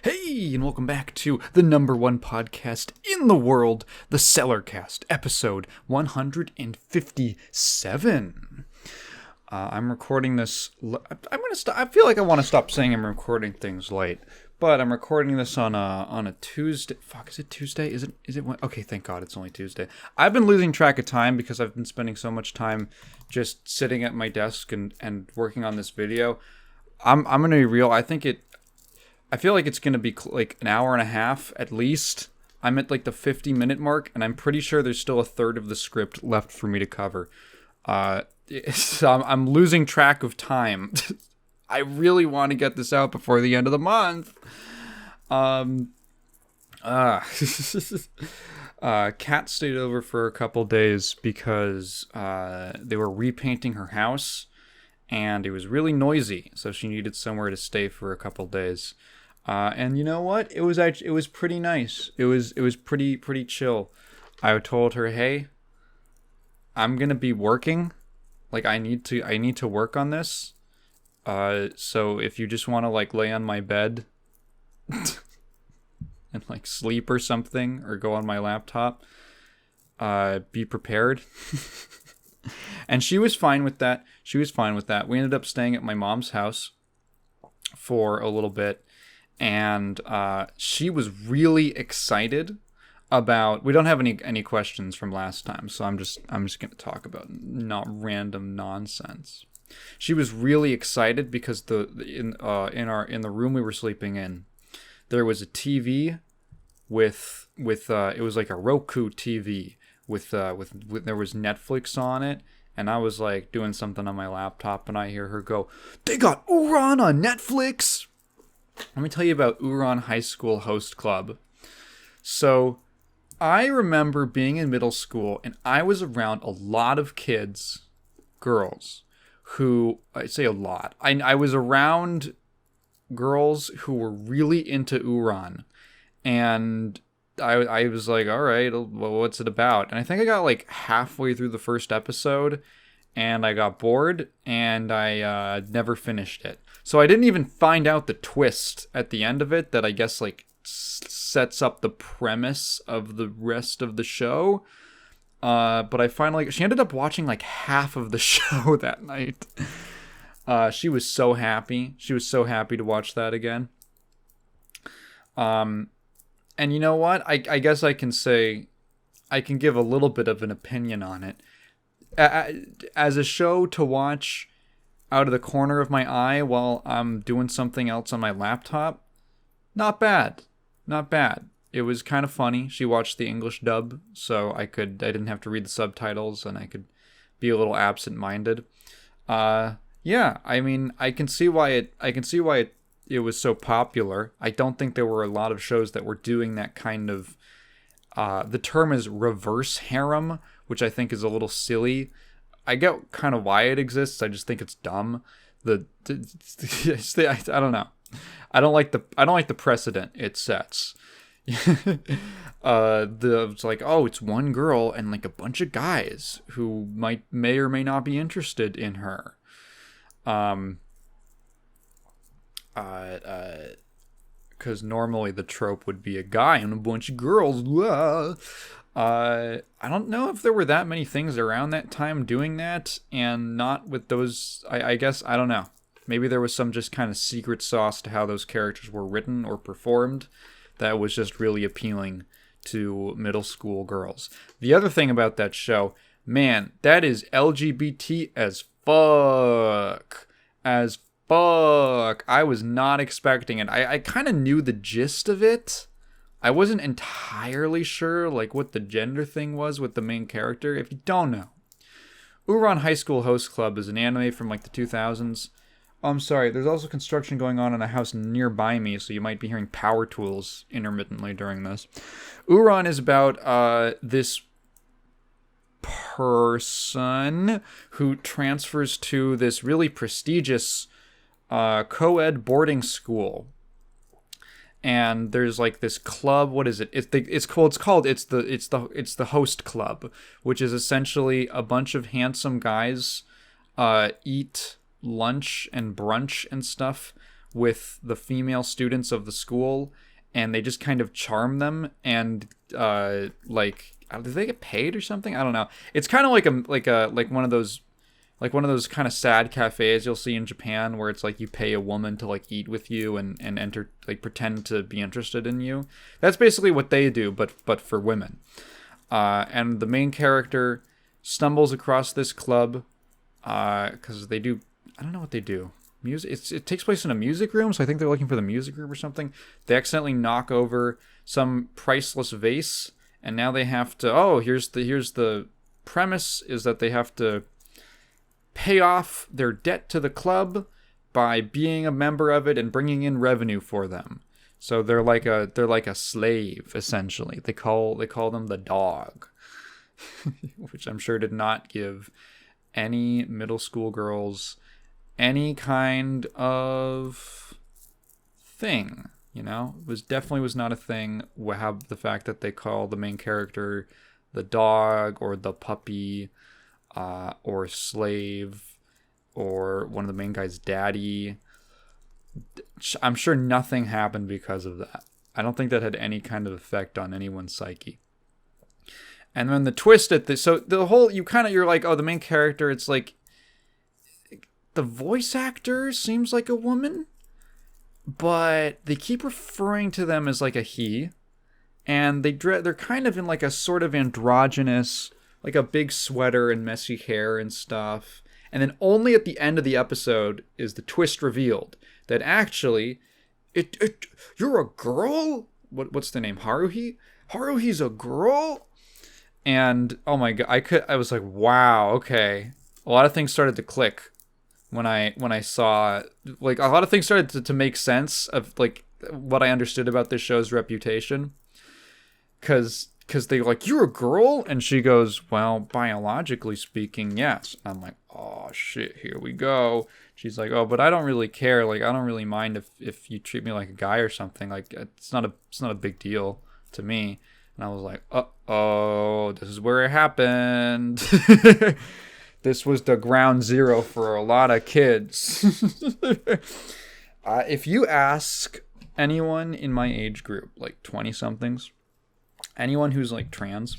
Hey, and welcome back to the number one podcast in the world, the Cellarcast, episode 157. I'm recording this. I'm gonna stop. I feel like I want to stop saying I'm recording things late, but I'm recording this on a Tuesday. Fuck, is it Tuesday? Is it? Okay, thank God it's only Tuesday. I've been losing track of time because I've been spending so much time just sitting at my desk and working on this video. I'm gonna be real. I feel like it's gonna be like an hour and a half at least. I'm at like the 50-minute mark, and I'm pretty sure there's still a third of the script left for me to cover. So I'm losing track of time. I really want to get this out before the end of the month. Kat stayed over for a couple days because they were repainting her house, and it was really noisy, so she needed somewhere to stay for a couple days. And you know what? It was pretty nice. It was pretty chill. I told her, hey, I'm gonna be working. Like I need to work on this. So if you just want to like lay on my bed and like sleep or something, or go on my laptop, be prepared. And she was fine with that. We ended up staying at my mom's house for a little bit, and she was really excited about. We don't have any questions from last time, so I'm just going to talk about not random nonsense. She was really excited because in the room we were sleeping in, there was a TV with it was like a Roku TV with there was Netflix on it, and I was like doing something on my laptop, and I hear her go, "They got Ouran on Netflix." Let me tell you about Ouran Highschool Host Club. So I remember being in middle school, and I was around a lot of kids, girls, who, I say a lot, I was around girls who were really into Ouran, and I was like, all right, well, what's it about? And I think I got like halfway through the first episode, and I got bored, and I never finished it. So I didn't even find out the twist at the end of it that I guess like sets up the premise of the rest of the show. But she ended up watching like half of the show that night. She was so happy. She was so happy to watch that again. And you know what? I guess I can give a little bit of an opinion on it. As a show to watch out of the corner of my eye while I'm doing something else on my laptop, not bad. It was kind of funny. She watched the English dub, so I didn't have to read the subtitles, and I could be a little absent-minded. Yeah, I mean, I can see why it was so popular. I don't think there were a lot of shows that were doing that kind of, the term is reverse harem, which I think is a little silly. I get kind of why it exists. I just think it's dumb. I don't know. I don't like the precedent it sets. It's like, oh, it's one girl and like a bunch of guys who may or may not be interested in her. Because normally the trope would be a guy and a bunch of girls. I don't know if there were that many things around that time doing that, and not with those. I guess, I don't know. Maybe there was some just kind of secret sauce to how those characters were written or performed that was just really appealing to middle school girls. The other thing about that show, man, that is LGBT as fuck. As fuck. I was not expecting it. I kind of knew the gist of it. I wasn't entirely sure like what the gender thing was with the main character. If you don't know, Ouran Highschool Host Club is an anime from like the 2000s. Oh, I'm sorry, there's also construction going on in a house nearby me, so you might be hearing power tools intermittently during this. Ouran is about this person who transfers to this really prestigious co-ed boarding school. And there's like this club. What is it? It's the host club, which is essentially a bunch of handsome guys eat lunch and brunch and stuff with the female students of the school, and they just kind of charm them, and like, do they get paid or something? I don't know. It's kind of like one of those kind of sad cafes you'll see in Japan, where it's like you pay a woman to like eat with you and enter, like, pretend to be interested in you. That's basically what they do, but for women. And the main character stumbles across this club because they do, I don't know what they do. Music. It takes place in a music room, so I think they're looking for the music room or something. They accidentally knock over some priceless vase, and now they have to. Oh, here's the premise is that they have to pay off their debt to the club by being a member of it and bringing in revenue for them. So they're like a slave, essentially. They call them the dog, which I'm sure did not give any middle school girls any kind of thing. Definitely was not a thing. Have the fact that they call the main character the dog or the puppy, or slave, or one of the main guy's daddy. I'm sure nothing happened because of that. I don't think that had any kind of effect on anyone's psyche. And then the twist at this, so the whole, you're like, oh, the main character, it's like, the voice actor seems like a woman, but they keep referring to them as like a he, and they're kind of in like a sort of androgynous, like a big sweater and messy hair and stuff. And then only at the end of the episode is the twist revealed that actually, you're a girl? What's the name? Haruhi? Haruhi's a girl? And oh my god, I was like, wow, okay. A lot of things started to click when I saw, like, a lot of things started to make sense of like what I understood about this show's reputation. Cause they're like, you're a girl? And she goes, well, biologically speaking, yes. And I'm like, oh shit, here we go. She's like, oh, but I don't really care. Like, I don't really mind if you treat me like a guy or something. Like, it's not a big deal to me. And I was like, uh-oh, this is where it happened. This was the ground zero for a lot of kids. If you ask anyone in my age group, like 20-somethings, anyone who's like trans,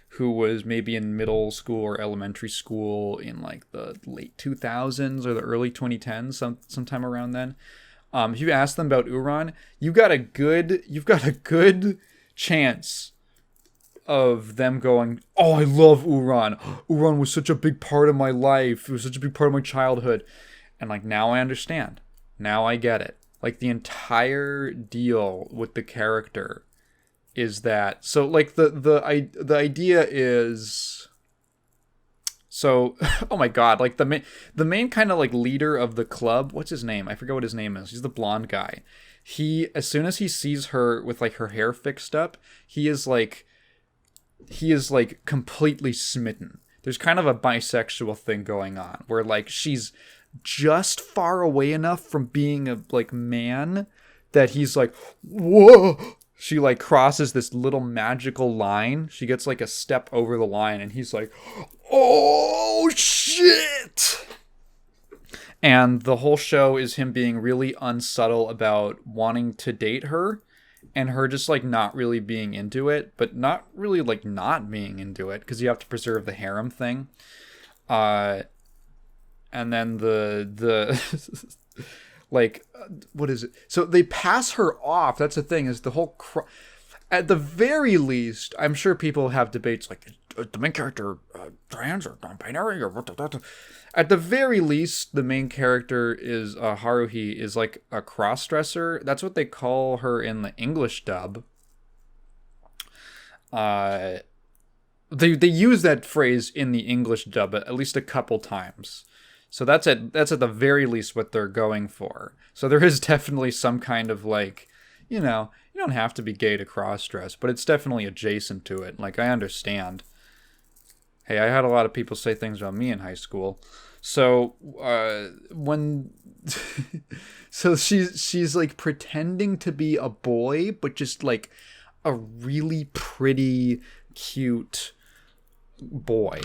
who was maybe in middle school or elementary school in like the late 2000s or the early 2010s, sometime around then, if you ask them about Ouran, you've got a good chance of them going, oh, I love Ouran. Ouran was such a big part of my life. It was such a big part of my childhood. And like, now I understand. Now I get it. Like, the entire deal with the character is that, so like the idea is, so oh my god, like the main kind of like leader of the club, what's his name? I forget what his name is. He's the blonde guy. He, as soon as he sees her with like her hair fixed up, he is like completely smitten. There's kind of a bisexual thing going on where like she's just far away enough from being a like man that he's like, whoa. She like crosses this little magical line. She gets like a step over the line and he's like, oh shit. And the whole show is him being really unsubtle about wanting to date her, and her just like not really being into it, but not really like not being into it because you have to preserve the harem thing. And then the like, what is it? So they pass her off. That's the thing, is the whole at the very least, I'm sure people have debates like, the main character trans or non-binary or what. At the very least, the main character is Haruhi is like a cross-dresser. That's what they call her in the English dub. They use that phrase in the English dub at least a couple times. So that's at the very least what they're going for. So there is definitely some kind of like, you know, you don't have to be gay to cross-dress, but it's definitely adjacent to it. Like, I understand. Hey, I had a lot of people say things about me in high school. So when so she's like pretending to be a boy, but just like a really pretty, cute boy,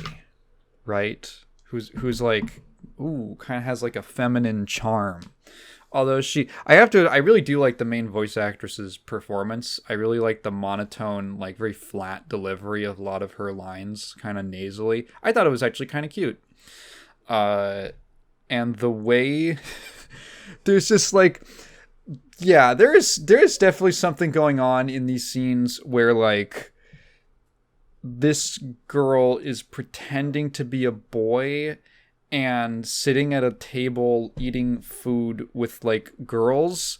right? Who's like, ooh, kind of has like a feminine charm. Although I really do like the main voice actress's performance. I really like the monotone, like very flat delivery of a lot of her lines, kind of nasally. I thought it was actually kind of cute. And the way there's just like, yeah, there's definitely something going on in these scenes where like this girl is pretending to be a boy and sitting at a table eating food with like girls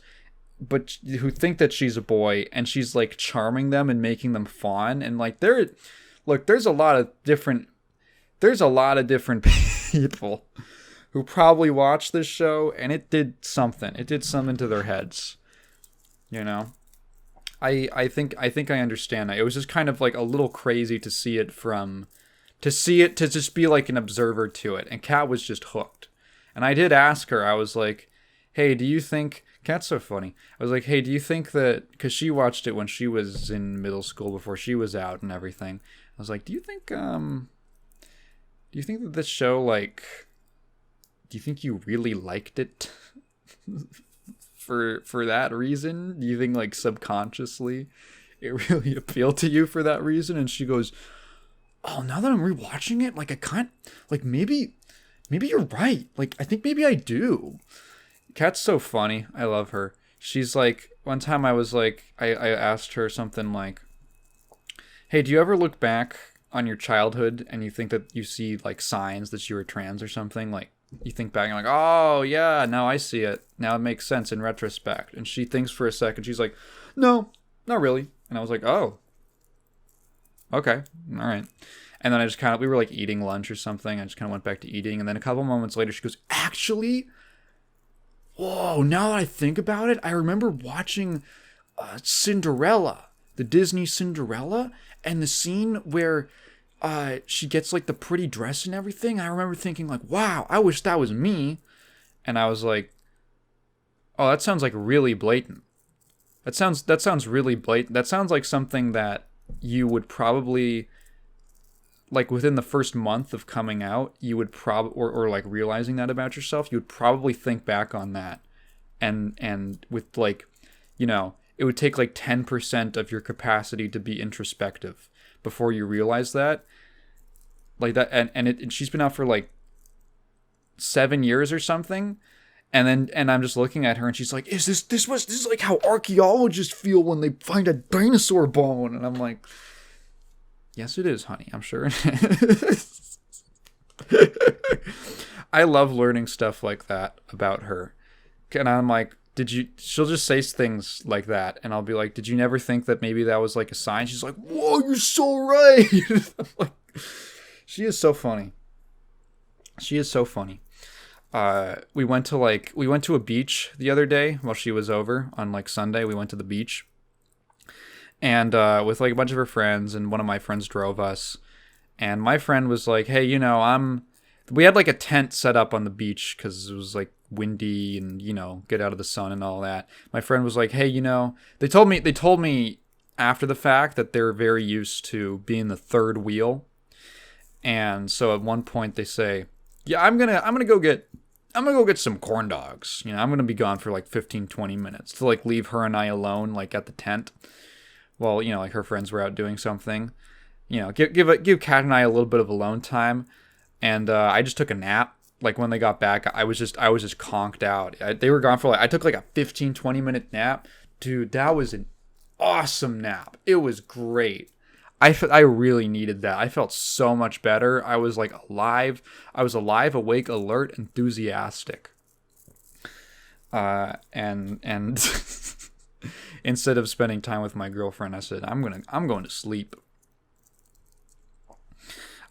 but who think that she's a boy, and she's like charming them and making them fawn. And like there's a lot of different people who probably watched this show, and it did something to their heads, you know. I think I understand that. It was just kind of like a little crazy to just be like an observer to it. And Kat was just hooked. And I did ask her, I was like, hey, do you think, Kat's so funny. I was like, hey, do you think that, because she watched it when she was in middle school before she was out and everything. I was like, do you think that this show, like, do you think you really liked it? For that reason? Do you think like subconsciously it really appealed to you for that reason? And she goes, oh, now that I'm rewatching it, like I can't, like maybe you're right. Like I think maybe I do. Kat's so funny. I love her. She's like, one time I was like, I asked her something like, hey, do you ever look back on your childhood and you think that you see like signs that you were trans or something? Like, you think back and you're like, oh, yeah, now I see it. Now it makes sense in retrospect. And she thinks for a second. She's like, no, not really. And I was like, oh, okay, all right. And then I just we were like eating lunch or something. I just kind of went back to eating. And then a couple moments later, she goes, actually, whoa, now that I think about it, I remember watching Cinderella, the Disney Cinderella, and the scene where she gets like the pretty dress and everything. I remember thinking like, wow, I wish that was me. And I was like, oh, that sounds like really blatant. That sounds really blatant. That sounds like something that you would probably, like within the first month of coming out, you would or like realizing that about yourself, you would probably think back on that. And with like, you know, it would take like 10% of your capacity to be introspective before you realize that. Like that, and she's been out for like 7 years or something. And I'm just looking at her and she's like, this is like how archaeologists feel when they find a dinosaur bone. And I'm like, yes, it is, honey. I'm sure it is. I love learning stuff like that about her. And I'm like, she'll just say things like that. And I'll be like, did you never think that maybe that was like a sign? She's like, whoa, you're so right. I'm like, she is so funny. She is so funny. We went to a beach the other day while she was over on like Sunday. We went to the beach, and with like a bunch of her friends, and one of my friends drove us. And my friend was like, "Hey, you know, we had like a tent set up on the beach because it was like windy and, you know, get out of the sun and all that." My friend was like, "Hey, you know," they told me after the fact that they're very used to being the third wheel. And so at one point they say, yeah, I'm gonna go get some corn dogs. You know, I'm gonna be gone for like 15-20 minutes to like leave her and I alone, like at the tent. Well, you know, like her friends were out doing something. You know, give Kat and I a little bit of alone time. And I just took a nap. Like when they got back, I was just conked out. They were gone for like, I took like a 15-20 minute nap. Dude, that was an awesome nap. It was great. I really needed that. I felt so much better. I was like alive. I was alive, awake, alert, enthusiastic. And instead of spending time with my girlfriend, I said, I'm going to sleep.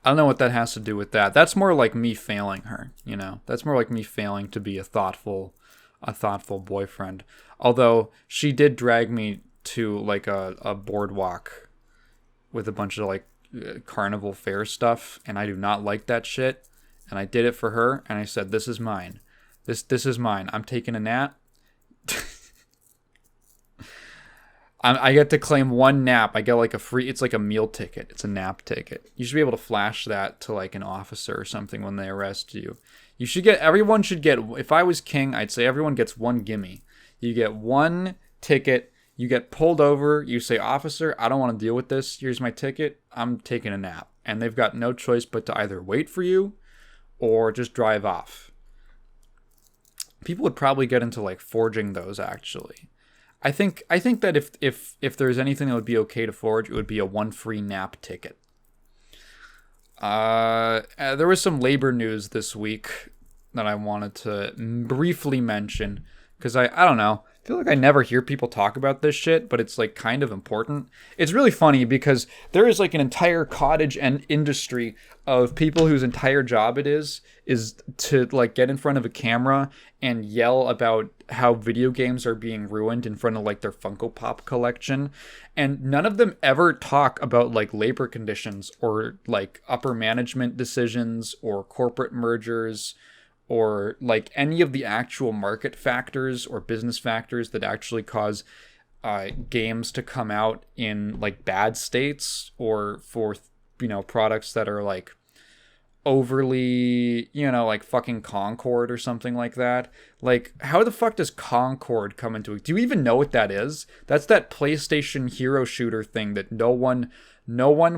I don't know what that has to do with that. That's more like me failing her, you know. That's more like me failing to be a thoughtful boyfriend. Although she did drag me to like a boardwalk with a bunch of like carnival fair stuff, and I do not like that shit. And I did it for her, and I said, "This is mine. This is mine. I'm taking a nap." I get to claim one nap. I get like a free. It's like a meal ticket. It's a nap ticket. You should be able to flash that to like an officer or something when they arrest you. You should get. Everyone should get. If I was king, I'd say everyone gets one gimme. You get one ticket. You get pulled over. You say, officer, I don't want to deal with this. Here's my ticket. I'm taking a nap. And they've got no choice but to either wait for you or just drive off. People would probably get into like forging those actually. I think that if there's anything that would be okay to forge, it would be a one free nap ticket. There was some labor news this week that I wanted to briefly mention because I don't know. I feel like I never hear people talk about this shit, but it's like kind of important. It's really funny because there is like an entire cottage and industry of people whose entire job it is to like get in front of a camera and yell about how video games are being ruined in front of like their Funko Pop collection. And none of them ever talk about like labor conditions or like upper management decisions or corporate mergers or like any of the actual market factors or business factors that actually cause games to come out in like bad states or for, products that are like overly, like fucking Concord or something like that. Like, how the fuck does Concord come into it? Do you even know what that is? That's that PlayStation hero shooter thing that no one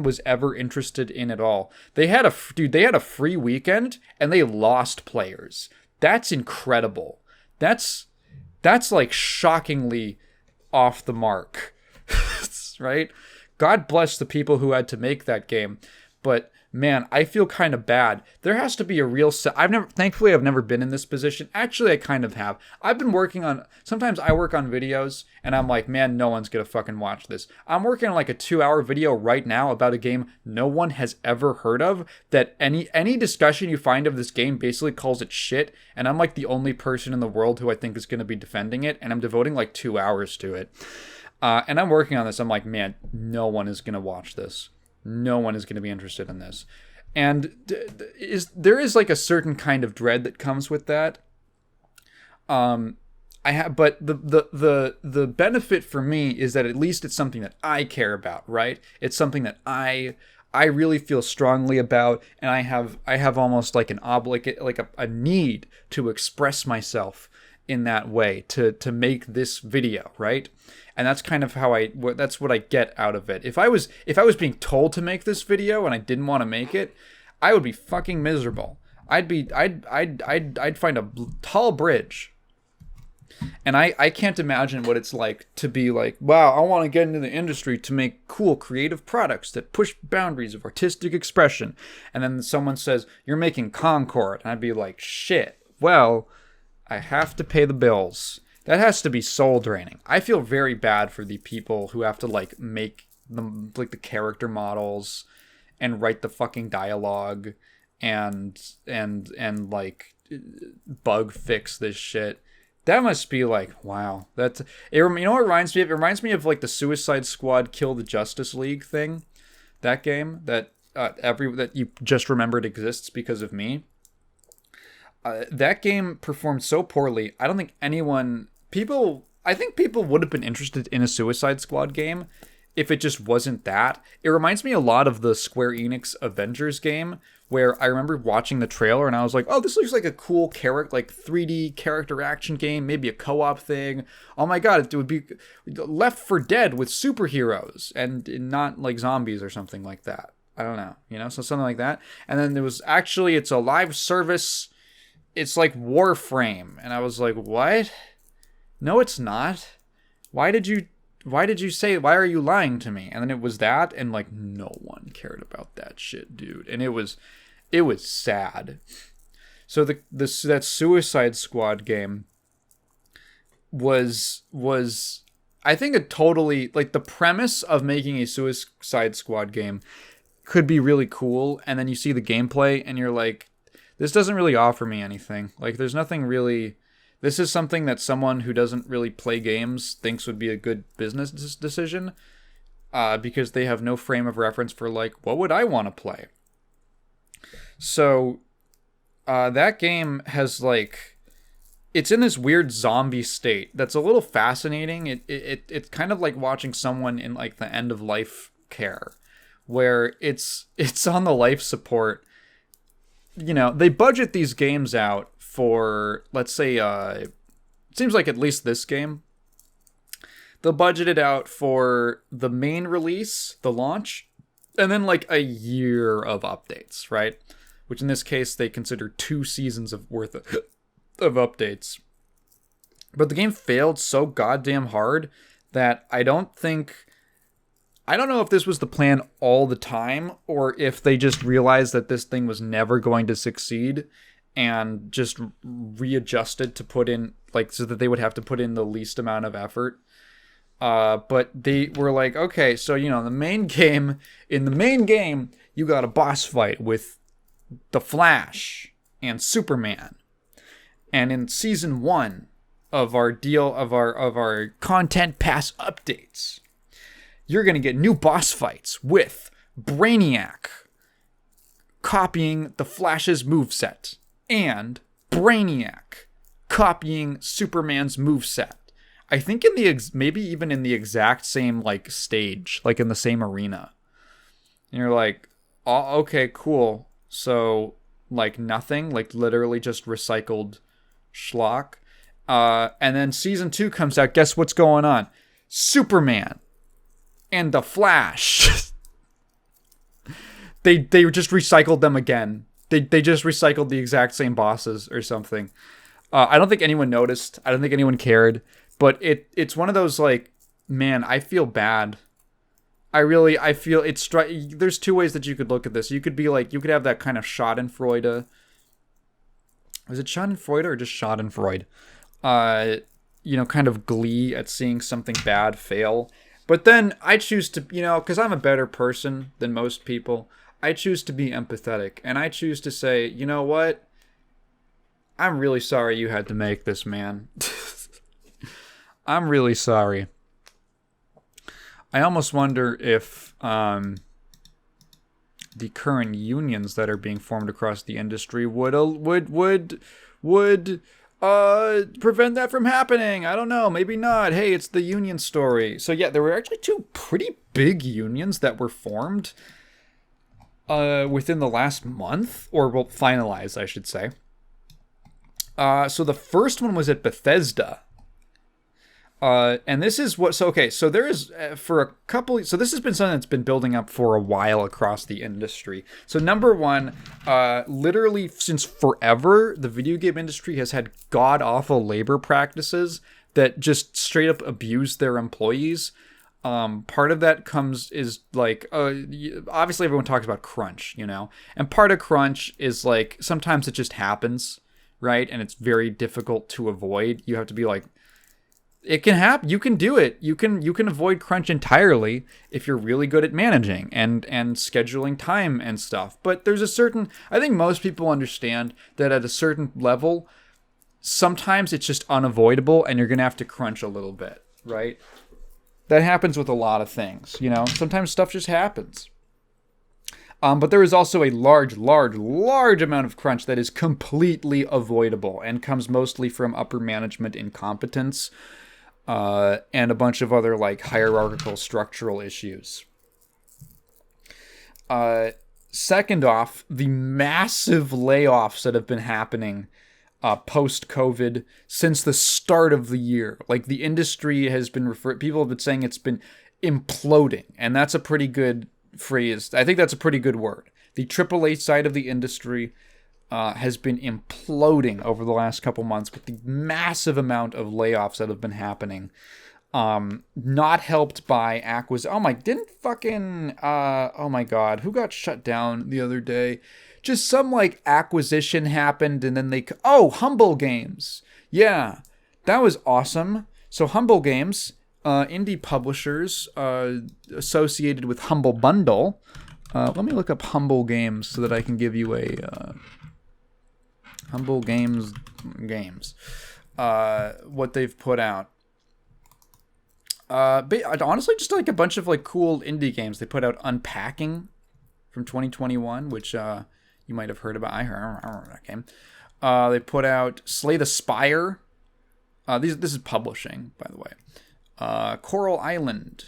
was ever interested in at all. They had a free weekend and they lost players. That's incredible. That's like shockingly off the mark. Right? God bless the people who had to make that game. But man, I feel kind of bad. There has to be a real thankfully I've never been in this position. Actually, I kind of have. I've been working on, sometimes I work on videos and I'm like, man, no one's going to fucking watch this. I'm working on like a 2-hour video right now about a game no one has ever heard of, that any discussion you find of this game basically calls it shit. And I'm like the only person in the world who I think is going to be defending it. And I'm devoting like 2 hours to it. And I'm working on this. I'm like, man, no one is going to watch this. No one is going to be interested in this. And there is like a certain kind of dread that comes with that. But the benefit for me is that at least it's something that I care about, right? It's something that I really feel strongly about, and I have almost like a need to express myself in that way to make this video, right? And that's kind of how that's what I get out of it. If I was being told to make this video and I didn't want to make it, I would be fucking miserable. I'd find a tall bridge. And I can't imagine what it's like to be like, wow, I want to get into the industry to make cool creative products that push boundaries of artistic expression. And then someone says, you're making Concord. And I'd be like, shit, well, I have to pay the bills. That has to be soul draining. I feel very bad for the people who have to like make the character models and write the fucking dialogue and like bug fix this shit. That must be like, wow. You know what it reminds me of? It reminds me of like the Suicide Squad Kill the Justice League thing. That game that that you just remembered exists because of me. That game performed so poorly. I don't think I think people would have been interested in a Suicide Squad game if it just wasn't that. It reminds me a lot of the Square Enix Avengers game, where I remember watching the trailer and I was like, oh, this looks like a cool character, like 3D character action game, maybe a co-op thing. Oh my god, it would be Left 4 Dead with superheroes and not like zombies or something like that. I don't know, so something like that. And then it's a live service. It's like Warframe. And I was like, what? No, it's not. Why did you say, why are you lying to me? And then it was that, and like no one cared about that shit, dude. And it was sad. So that Suicide Squad game was I think a totally, like, the premise of making a Suicide Squad game could be really cool, and then you see the gameplay and you're like, this doesn't really offer me anything. Like, there's nothing really. This is something that someone who doesn't really play games thinks would be a good business decision, because they have no frame of reference for, like, what would I want to play? So that game has, like, it's in this weird zombie state that's a little fascinating. It's kind of like watching someone in like the end of life care, where it's on the life support. You know, they budget these games out for, let's say, it seems like at least this game, they'll budget it out for the main release, the launch, and then like a year of updates, right? Which in this case, they consider 2 seasons of worth of updates. But the game failed so goddamn hard that I don't know if this was the plan all the time, or if they just realized that this thing was never going to succeed and just readjusted to put in, like, so that they would have to put in the least amount of effort. But they were like, okay, so, you know, in the main game, you got a boss fight with the Flash and Superman. And in season 1 of our content pass updates, you're going to get new boss fights with Brainiac copying the Flash's moveset and Brainiac copying Superman's moveset. I think in the maybe even in the exact same like stage, like in the same arena. And you're like, oh, okay, cool. So like nothing, like literally just recycled schlock. And then season 2 comes out. Guess what's going on? Superman and the Flash. they just recycled them again. They just recycled the exact same bosses or something. I don't think anyone noticed. I don't think anyone cared. But it's one of those, like, man, I feel bad. I feel it's... There's 2 ways that you could look at this. You could be like, you could have that kind of schadenfreude. Was it schadenfreude or just schadenfreude? You know, kind of glee at seeing something bad fail. But then I choose to, you know, because I'm a better person than most people, I choose to be empathetic. And I choose to say, you know what? I'm really sorry you had to make this, man. I'm really sorry. I almost wonder if the current unions that are being formed across the industry would prevent that from happening. I don't know. Maybe not. Hey, it's the union story. So yeah, there were actually 2 pretty big unions that were formed within the last month, or well, finalized, I should say. So the first one was at Bethesda. And this is what, so there is, for a couple, so this has been something that's been building up for a while across the industry. So number one, literally since forever, the video game industry has had god-awful labor practices that just straight up abuse their employees. Part of that is like, obviously everyone talks about crunch, you know, and part of crunch is like, sometimes it just happens, right? And it's very difficult to avoid. You have to be like, it can happen. You can do it. You can avoid crunch entirely if you're really good at managing and scheduling time and stuff. But there's a certain, I think most people understand that at a certain level, sometimes it's just unavoidable and you're going to have to crunch a little bit, right? That happens with a lot of things, you know? Sometimes stuff just happens. But there is also a large amount of crunch that is completely avoidable and comes mostly from upper management incompetence. And a bunch of other like hierarchical structural issues. Second off, the massive layoffs that have been happening post-COVID since the start of the year. Like the industry has been people have been saying it's been imploding, and that's a pretty good phrase. I think that's a pretty good word. The AAA side of the industry has been imploding over the last couple months with the massive amount of layoffs that have been happening. Not helped by acquisition. Oh my God, who got shut down the other day? Just some like acquisition happened and then Humble Games. Yeah, that was awesome. So Humble Games, indie publishers associated with Humble Bundle. Let me look up Humble Games so that I can give you a... Humble Games, what they've put out. Honestly, just like a bunch of like cool indie games. They put out Unpacking from 2021, which you might have heard about. I remember that game. They put out Slay the Spire, This is publishing, by the way. Coral Island,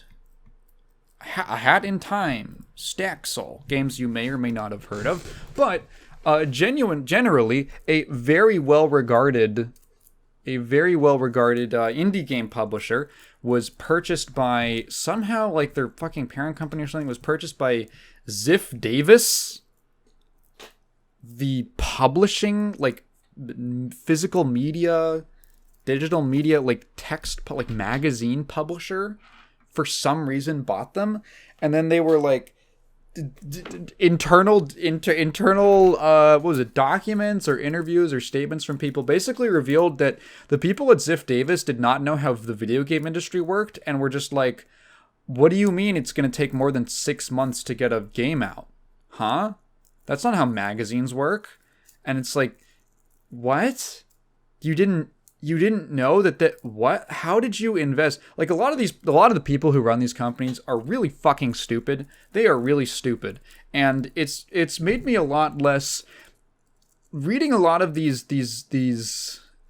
A Hat in Time, Staxel, games you may or may not have heard of, but generally a very well regarded indie game publisher was purchased by somehow, like, their fucking parent company or something was purchased by Ziff Davis, the publishing, like, physical media, digital media, like, text, like, magazine publisher, for some reason bought them. And then they were like, internal what was it, documents or interviews or statements from people basically revealed that the people at Ziff Davis did not know how the video game industry worked, and were just like, what do you mean it's going to take more than 6 months to get a game out? Huh? That's not how magazines work. And it's like, what? You didn't know that what? How did you invest? Like, a lot of the people who run these companies are really fucking stupid. They are really stupid. And it's made me a lot less reading a lot of these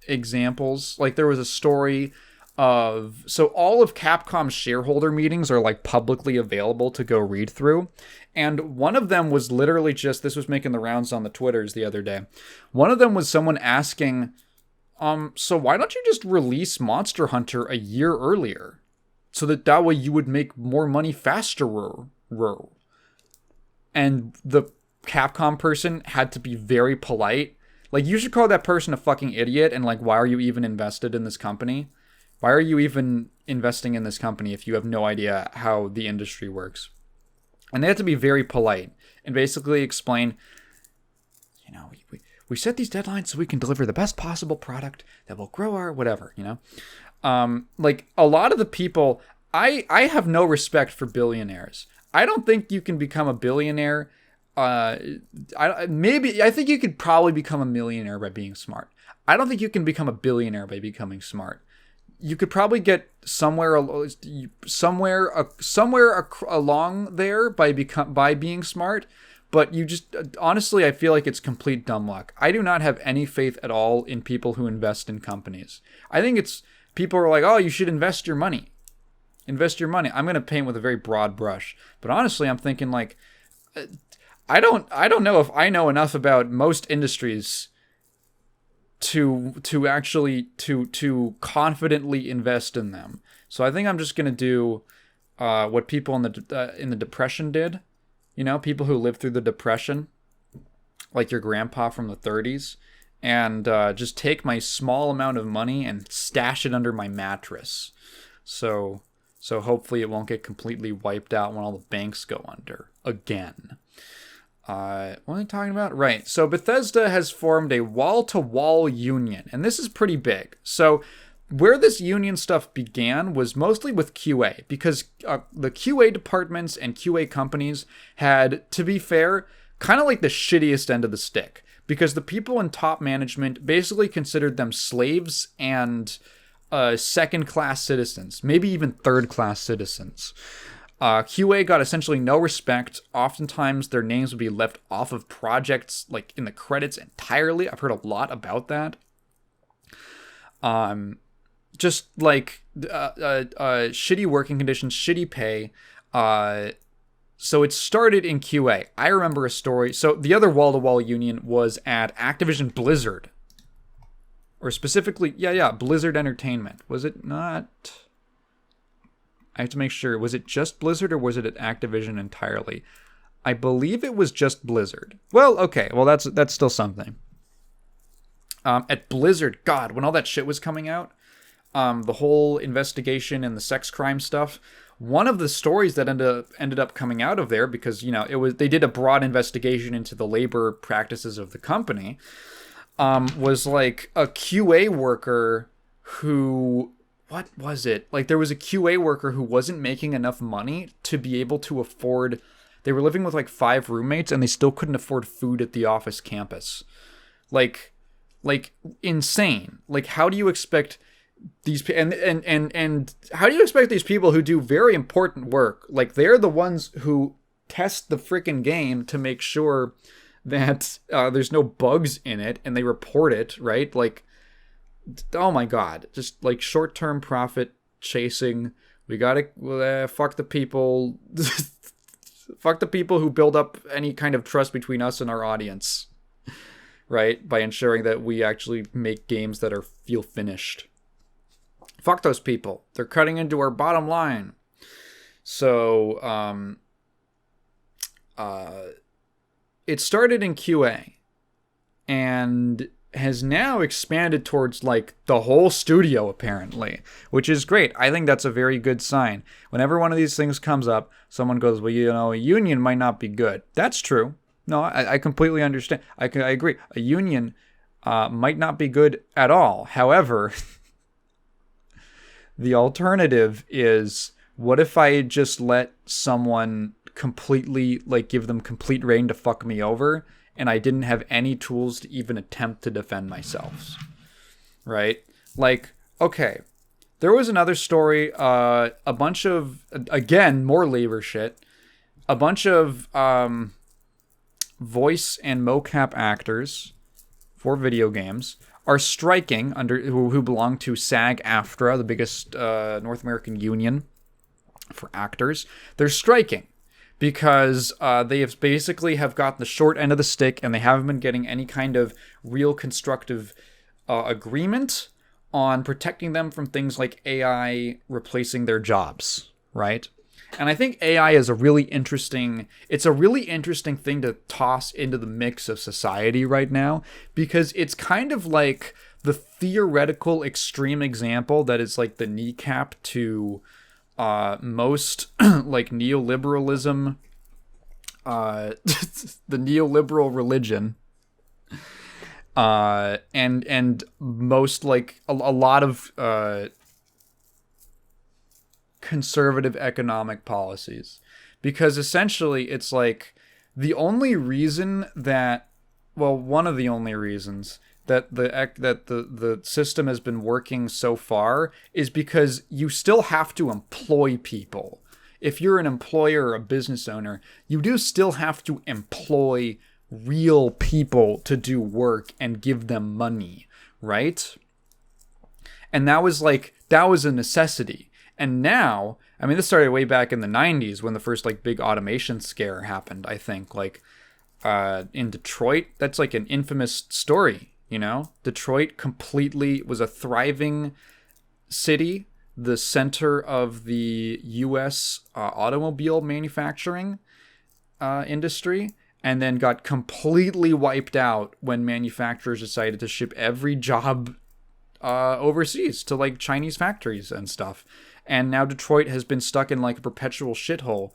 examples. Like, there was a story of, so all of Capcom's shareholder meetings are, like, publicly available to go read through. And one of them was literally just, this was making the rounds on the Twitters the other day. One of them was someone asking, so why don't you just release Monster Hunter a year earlier? So that way you would make more money faster. And the Capcom person had to be very polite. Like, you should call that person a fucking idiot, and, like, why are you even invested in this company? Why are you even investing in this company if you have no idea how the industry works? And they had to be very polite and basically explain, you know, we set these deadlines so we can deliver the best possible product that will grow our whatever, you know? Like, a lot of the people, I have no respect for billionaires. I don't think you can become a billionaire. I think you could probably become a millionaire by being smart. I don't think you can become a billionaire by becoming smart. You could probably get somewhere along there by being smart. But you just, honestly, I feel like it's complete dumb luck. I do not have any faith at all in people who invest in companies. I think it's, people are like, oh, you should invest your money. Invest your money. I'm going to paint with a very broad brush. But honestly, I'm thinking, like, I don't know if I know enough about most industries to actually confidently invest in them. So I think I'm just going to do what people in the Depression did. You know, people who lived through the Depression, like your grandpa from the 30s, and just take my small amount of money and stash it under my mattress. So hopefully it won't get completely wiped out when all the banks go under again. What are we talking about? Right. So Bethesda has formed a wall-to-wall union, and this is pretty big. So where this union stuff began was mostly with QA, because the QA departments and QA companies had, to be fair, kind of like the shittiest end of the stick, because the people in top management basically considered them slaves and second-class citizens, maybe even third-class citizens. QA got essentially no respect. Oftentimes their names would be left off of projects, like in the credits entirely. I've heard a lot about that. Just like shitty working conditions, shitty pay. So it started in QA. I remember a story. So the other wall-to-wall union was at Activision Blizzard. Or specifically, Blizzard Entertainment. Was it not? I have to make sure. Was it just Blizzard or was it at Activision entirely? I believe it was just Blizzard. Well, okay. Well, that's still something. At Blizzard, God, when all that shit was coming out, the whole investigation and the sex crime stuff, one of the stories that ended up coming out of there, because, you know, they did a broad investigation into the labor practices of the company, was like a QA worker who, what was it? Like, there was a QA worker who wasn't making enough money to be able to afford, they were living with like 5 roommates and they still couldn't afford food at the office campus. Like insane. Like, how do you expect these and how do you expect these people who do very important work, like they're the ones who test the freaking game to make sure that there's no bugs in it and they report it, right? Like oh my god, just like short-term profit chasing. We gotta fuck the people. Fuck the people who build up any kind of trust between us and our audience, right? By ensuring that we actually make games that feel finished. Fuck those people. They're cutting into our bottom line. So, it started in QA and has now expanded towards like the whole studio, apparently, which is great. I think that's a very good sign. Whenever one of these things comes up, someone goes, well, you know, a union might not be good. That's true. No, I completely understand. I agree. A union might not be good at all. However, the alternative is, what if I just let someone completely, like, give them complete reign to fuck me over, and I didn't have any tools to even attempt to defend myself, right? Like, okay, there was another story, a bunch of, again, more labor shit, a bunch of voice and mocap actors for video games are striking who belong to SAG AFTRA, the biggest North American union for actors. They're striking because they have basically gotten the short end of the stick, and they haven't been getting any kind of real constructive agreement on protecting them from things like AI replacing their jobs, right? And I think AI is a really interesting thing to toss into the mix of society right now, because it's kind of like the theoretical extreme example that is like the kneecap to most like neoliberalism, the neoliberal religion, and most like a lot of conservative economic policies, because essentially it's like the only reason that, well, one of the only reasons that the system has been working so far is because you still have to employ people. If you're an employer or a business owner, you do still have to employ real people to do work and give them money, right? And that was a necessity. And now, I mean, this started way back in the 90s when the first like big automation scare happened, I think, like in Detroit. That's like an infamous story, you know? Detroit completely was a thriving city, the center of the US automobile manufacturing industry, and then got completely wiped out when manufacturers decided to ship every job overseas to like Chinese factories and stuff. And now Detroit has been stuck in like a perpetual shithole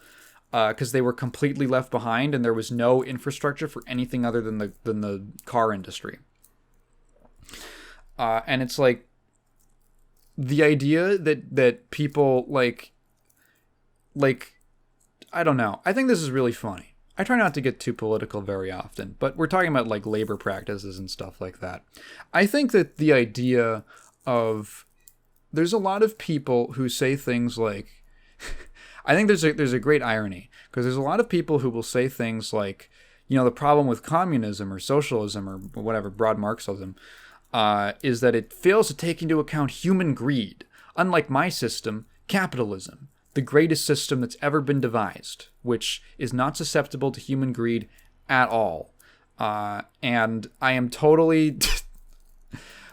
because they were completely left behind, and there was no infrastructure for anything other than the car industry. And it's like the idea that people like I don't know. I think this is really funny. I try not to get too political very often, but we're talking about like labor practices and stuff like that. I think that the idea of, there's a lot of people who say things like, I think there's a great irony, because there's a lot of people who will say things like, you know, the problem with communism or socialism or whatever, broad Marxism, is that it fails to take into account human greed. Unlike my system, capitalism, the greatest system that's ever been devised, which is not susceptible to human greed at all. And I am totally...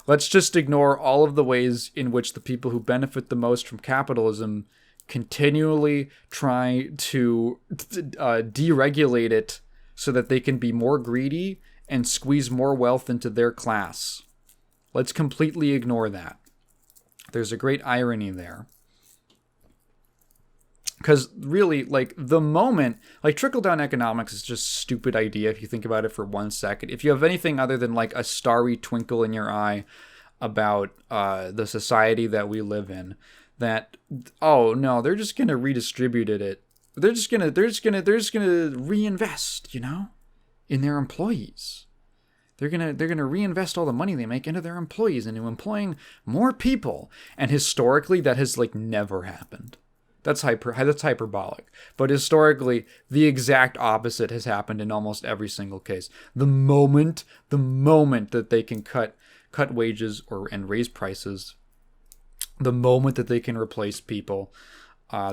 Let's just ignore all of the ways in which the people who benefit the most from capitalism continually try to deregulate it so that they can be more greedy and squeeze more wealth into their class. Let's completely ignore that. There's a great irony there. Because really, like, the moment, like, trickle-down economics is just a stupid idea if you think about it for 1 second. If you have anything other than, like, a starry twinkle in your eye about the society that we live in, that, oh, no, they're just going to redistribute it. They're just going to reinvest, you know, in their employees. They're gonna reinvest all the money they make into their employees, into employing more people. And historically, that has, like, never happened. That's hyperbolic. But historically, the exact opposite has happened in almost every single case. The moment that they can cut cut wages and raise prices, the moment that they can replace people,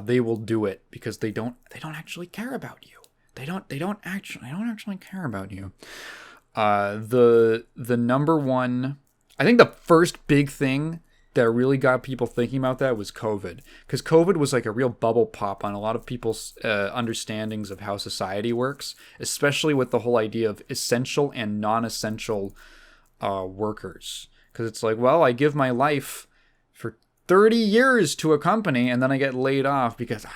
they will do it because they don't actually care about you. They don't actually care about you. The number one, I think the first big thing that really got people thinking about that was COVID, because COVID was like a real bubble pop on a lot of people's understandings of how society works, especially with the whole idea of essential and non-essential workers. Because it's like, well, I give my life for 30 years to a company and then I get laid off because,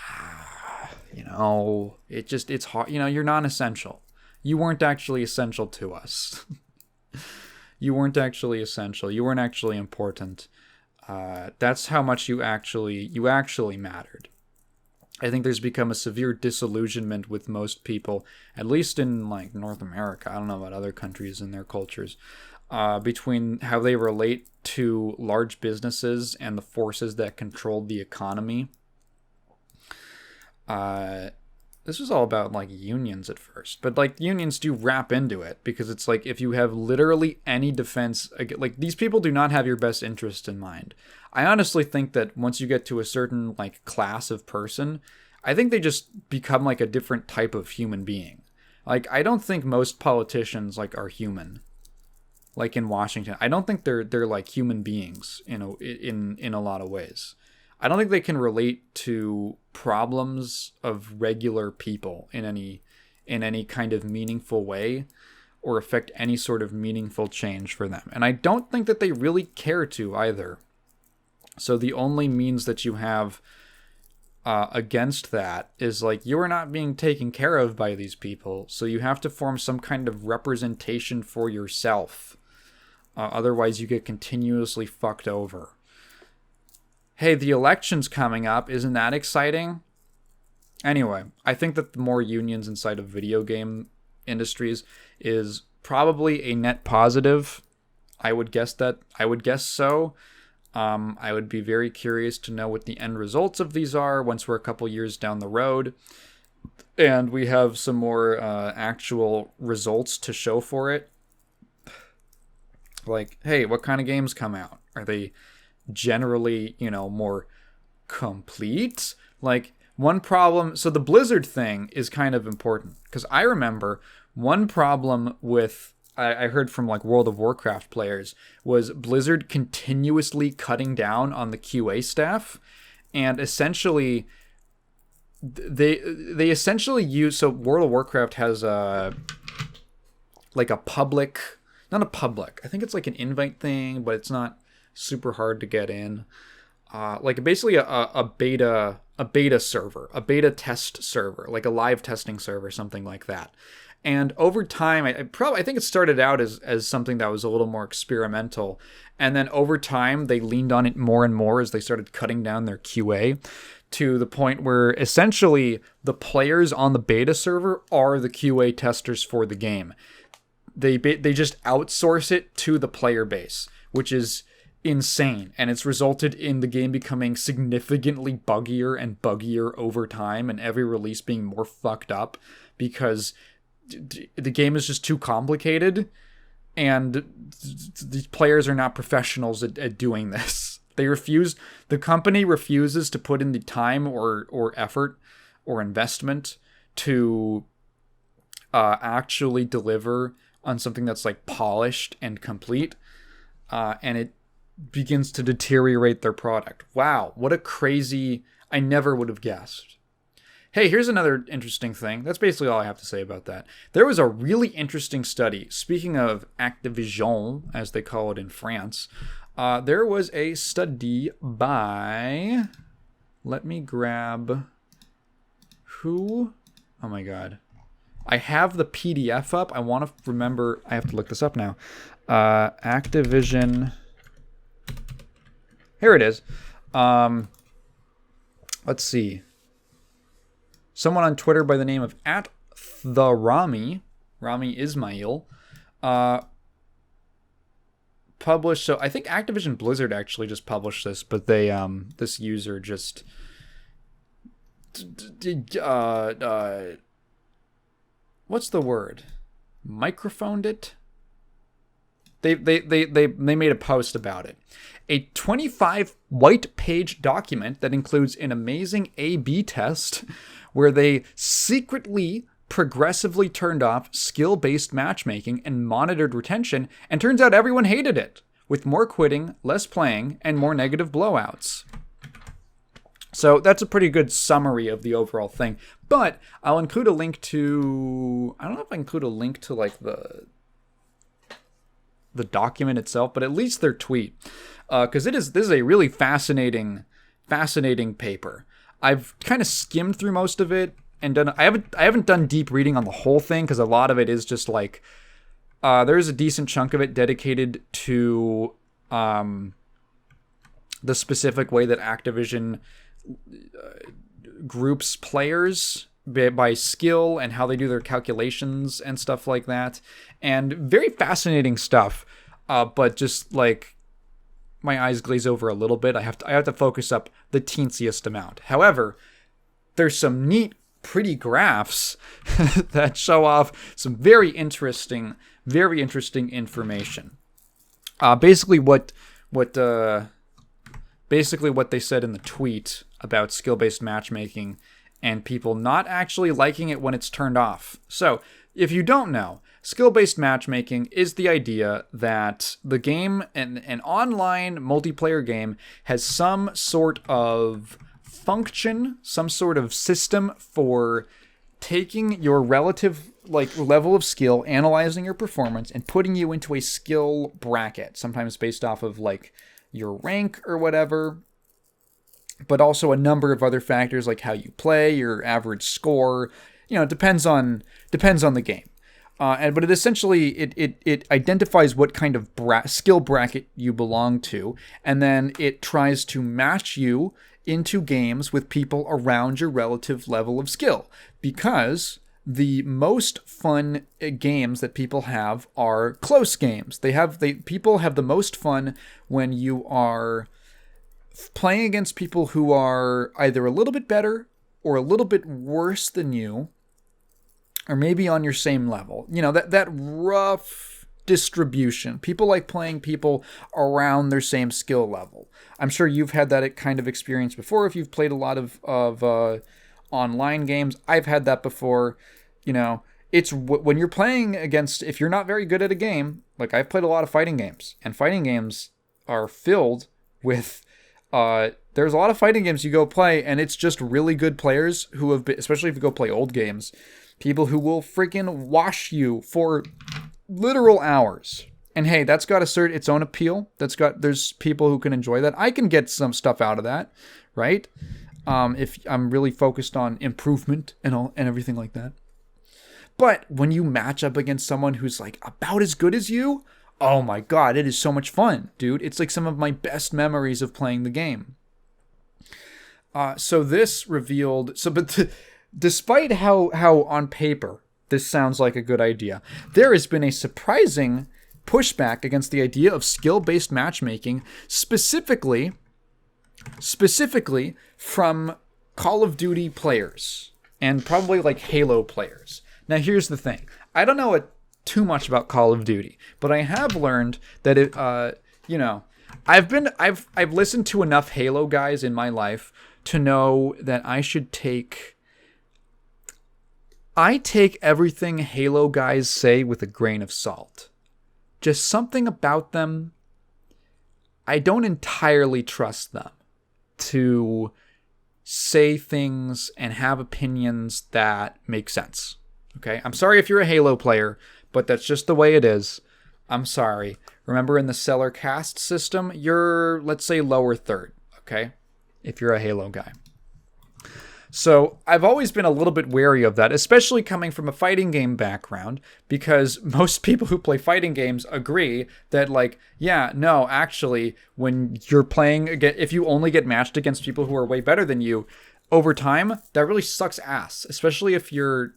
it's hard. You're non-essential. You weren't actually essential to us. You weren't actually essential. You weren't actually important. That's how much you actually mattered. I think there's become a severe disillusionment with most people, at least in like North America. I don't know about other countries and their cultures, between how they relate to large businesses and the forces that controlled the economy. This was all about like unions at first, but like unions do wrap into it because it's like if you have literally any defense, like these people do not have your best interest in mind. I honestly think that once you get to a certain like class of person, I think they just become like a different type of human being. Like I don't think most politicians like are human. Like in Washington, I don't think they're like human beings in a lot of ways. I don't think they can relate to problems of regular people in any kind of meaningful way or affect any sort of meaningful change for them. And I don't think that they really care to either. So the only means that you have against that is like you are not being taken care of by these people. So you have to form some kind of representation for yourself. Otherwise you get continuously fucked over. Hey, the election's coming up. Isn't that exciting? Anyway, I think that the more unions inside of video game industries is probably a net positive. I would guess so. I would be very curious to know what the end results of these are once we're a couple years down the road and we have some more actual results to show for it. Like, hey, what kind of games come out? Are they generally, more complete? Like, one problem, so the Blizzard thing is kind of important, because I remember one problem with, I heard from like World of Warcraft players, was Blizzard continuously cutting down on the QA staff, and essentially, they essentially use, so World of Warcraft has like a public, not a public, I think it's like an invite thing, but it's not super hard to get in. Like basically a beta server, a beta test server, like a live testing server, something like that. And over time, I think it started out as something that was a little more experimental, and then over time they leaned on it more and more as they started cutting down their QA to the point where essentially the players on the beta server are the QA testers for the game. They just outsource it to the player base, which is insane, and it's resulted in the game becoming significantly buggier and buggier over time, and every release being more fucked up because the game is just too complicated, and these players are not professionals at doing this. The company refuses to put in the time or effort or investment to actually deliver on something that's like polished and complete, and it begins to deteriorate their product. Wow, what a crazy... I never would have guessed. Hey, here's another interesting thing. That's basically all I have to say about that. There was a really interesting study. Speaking of Activision, as they call it in France, there was a study by... Let me grab... Who? Oh my god. I have the PDF up. I want to remember... I have to look this up now. Activision... Here it is. Let's see. Someone on Twitter by the name of @therami, Rami Ismail, published. So I think Activision Blizzard actually just published this, but they this user just what's the word? Microphoned it. They made a post about it. A 25 white page document that includes an amazing A/B test where they secretly progressively turned off skill-based matchmaking and monitored retention, and turns out everyone hated it, with more quitting, less playing, and more negative blowouts. So that's a pretty good summary of the overall thing. But I'll include a link to... I don't know if I include a link to like the document itself, but at least their tweet. Because this is a really fascinating paper. I've kind of skimmed through most of it and done... I haven't done deep reading on the whole thing, because a lot of it is just like... there's a decent chunk of it dedicated to the specific way that Activision groups players by skill and how they do their calculations and stuff like that. And very fascinating stuff. But just like my eyes glaze over a little bit. I have to focus up the teensiest amount. However, there's some neat, pretty graphs that show off some very interesting information. Basically what they said in the tweet about skill-based matchmaking and people not actually liking it when it's turned off. So, if you don't know, skill-based matchmaking is the idea that the game, an online multiplayer game, has some sort of function, some sort of system for taking your relative level of skill, analyzing your performance, and putting you into a skill bracket, sometimes based off of like your rank or whatever, but also a number of other factors like how you play, your average score. It depends on the game. But it essentially it identifies what kind of skill bracket you belong to, and then it tries to match you into games with people around your relative level of skill, because the most fun games that people have are close games. People have the most fun when you are playing against people who are either a little bit better or a little bit worse than you, or maybe on your same level. That rough distribution. People like playing people around their same skill level. I'm sure you've had that kind of experience before if you've played a lot of online games. I've had that before. It's when you're playing against, if you're not very good at a game, like I've played a lot of fighting games, and fighting games are filled with, there's a lot of fighting games you go play, and it's just really good players who have been, especially if you go play old games, people who will freaking wash you for literal hours. And hey, that's got its own appeal. There's people who can enjoy that. I can get some stuff out of that, right? If I'm really focused on improvement and everything like that. But when you match up against someone who's like about as good as you, oh my god, it is so much fun, dude. It's like some of my best memories of playing the game. So this revealed... Despite how on paper this sounds like a good idea, there has been a surprising pushback against the idea of skill-based matchmaking, specifically from Call of Duty players and probably like Halo players. Now here's the thing. I don't know too much about Call of Duty, but I have learned that I've listened to enough Halo guys in my life to know that I take everything Halo guys say with a grain of salt. Just something about them, I don't entirely trust them to say things and have opinions that make sense. Okay? I'm sorry if you're a Halo player, but that's just the way it is. I'm sorry. Remember, in the Cellarcast system, you're, let's say, lower third. Okay? If you're a Halo guy. So I've always been a little bit wary of that, especially coming from a fighting game background, because most people who play fighting games agree that, like, yeah, no, actually, when you're playing again, if you only get matched against people who are way better than you, over time, that really sucks ass, especially if you're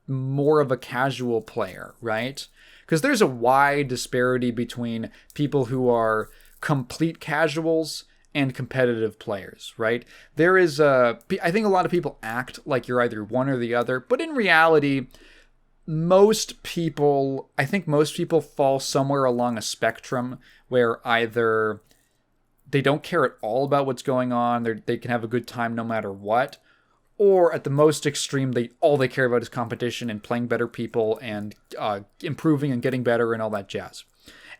more of a casual player, right? Because there's a wide disparity between people who are complete casuals and competitive players, right? There is I think a lot of people act like you're either one or the other, but in reality, I think most people fall somewhere along a spectrum where either they don't care at all about what's going on, they can have a good time no matter what, or at the most extreme, all they care about is competition and playing better people and improving and getting better and all that jazz.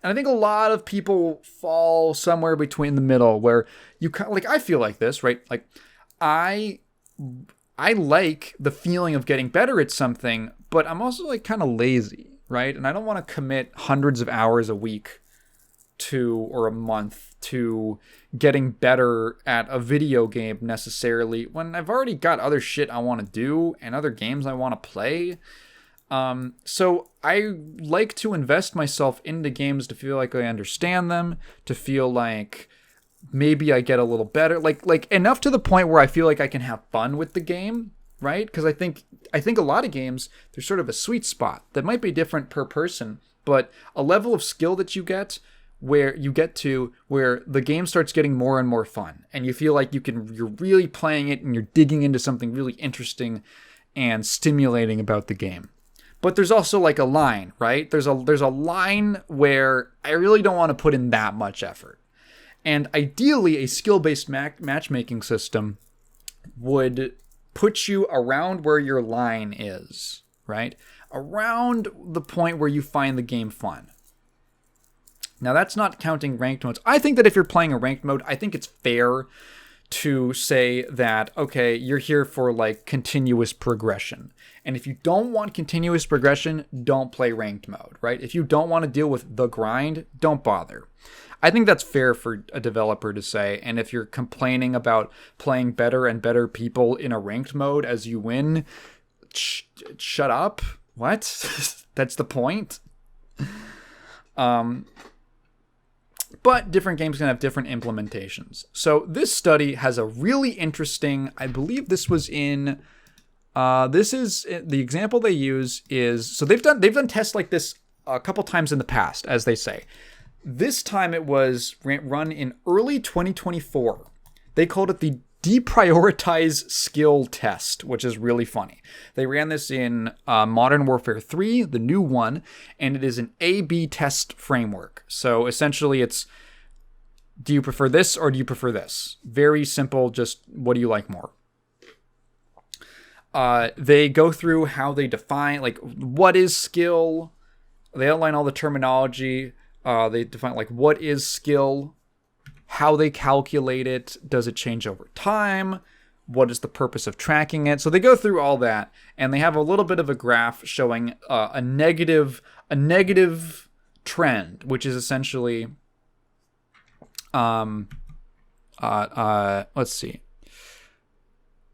And I think a lot of people fall somewhere between the middle where you kind of, like, I feel like this, right? Like, I like the feeling of getting better at something, but I'm also like kind of lazy, right? And I don't want to commit hundreds of hours a week or a month to getting better at a video game necessarily when I've already got other shit I want to do and other games I want to play. So I like to invest myself into games to feel like I understand them, to feel like maybe I get a little better, like enough to the point where I feel like I can have fun with the game, right? Because I think a lot of games, there's sort of a sweet spot that might be different per person, but a level of skill that you get where the game starts getting more and more fun, and you feel like you're really playing it and you're digging into something really interesting and stimulating about the game. But there's also like a line, right? There's a line where I really don't want to put in that much effort. And ideally, a skill-based matchmaking system would put you around where your line is, right? Around the point where you find the game fun. Now, that's not counting ranked modes. I think that if you're playing a ranked mode, I think it's fair to say that, okay, you're here for like continuous progression. And if you don't want continuous progression, don't play ranked mode, right? If you don't want to deal with the grind, don't bother. I think that's fair for a developer to say. And if you're complaining about playing better and better people in a ranked mode as you win, shut up. What? That's the point. But different games can have different implementations. So this study has a really interesting, I believe this was in, this is, the example they use is, so they've done tests like this a couple times in the past, as they say. This time it was run in early 2024. They called it the deprioritize skill test, which is really funny. They ran this in Modern Warfare 3, the new one, and it is an A/B test framework. So essentially it's, do you prefer this or do you prefer this? Very simple, just what do you like more? They go through how they define, like, what is skill? They outline all the terminology. They define, like, what is skill? How they calculate it, does it change over time? What is the purpose of tracking it? So they go through all that, and they have a little bit of a graph showing a negative trend, which is essentially, let's see.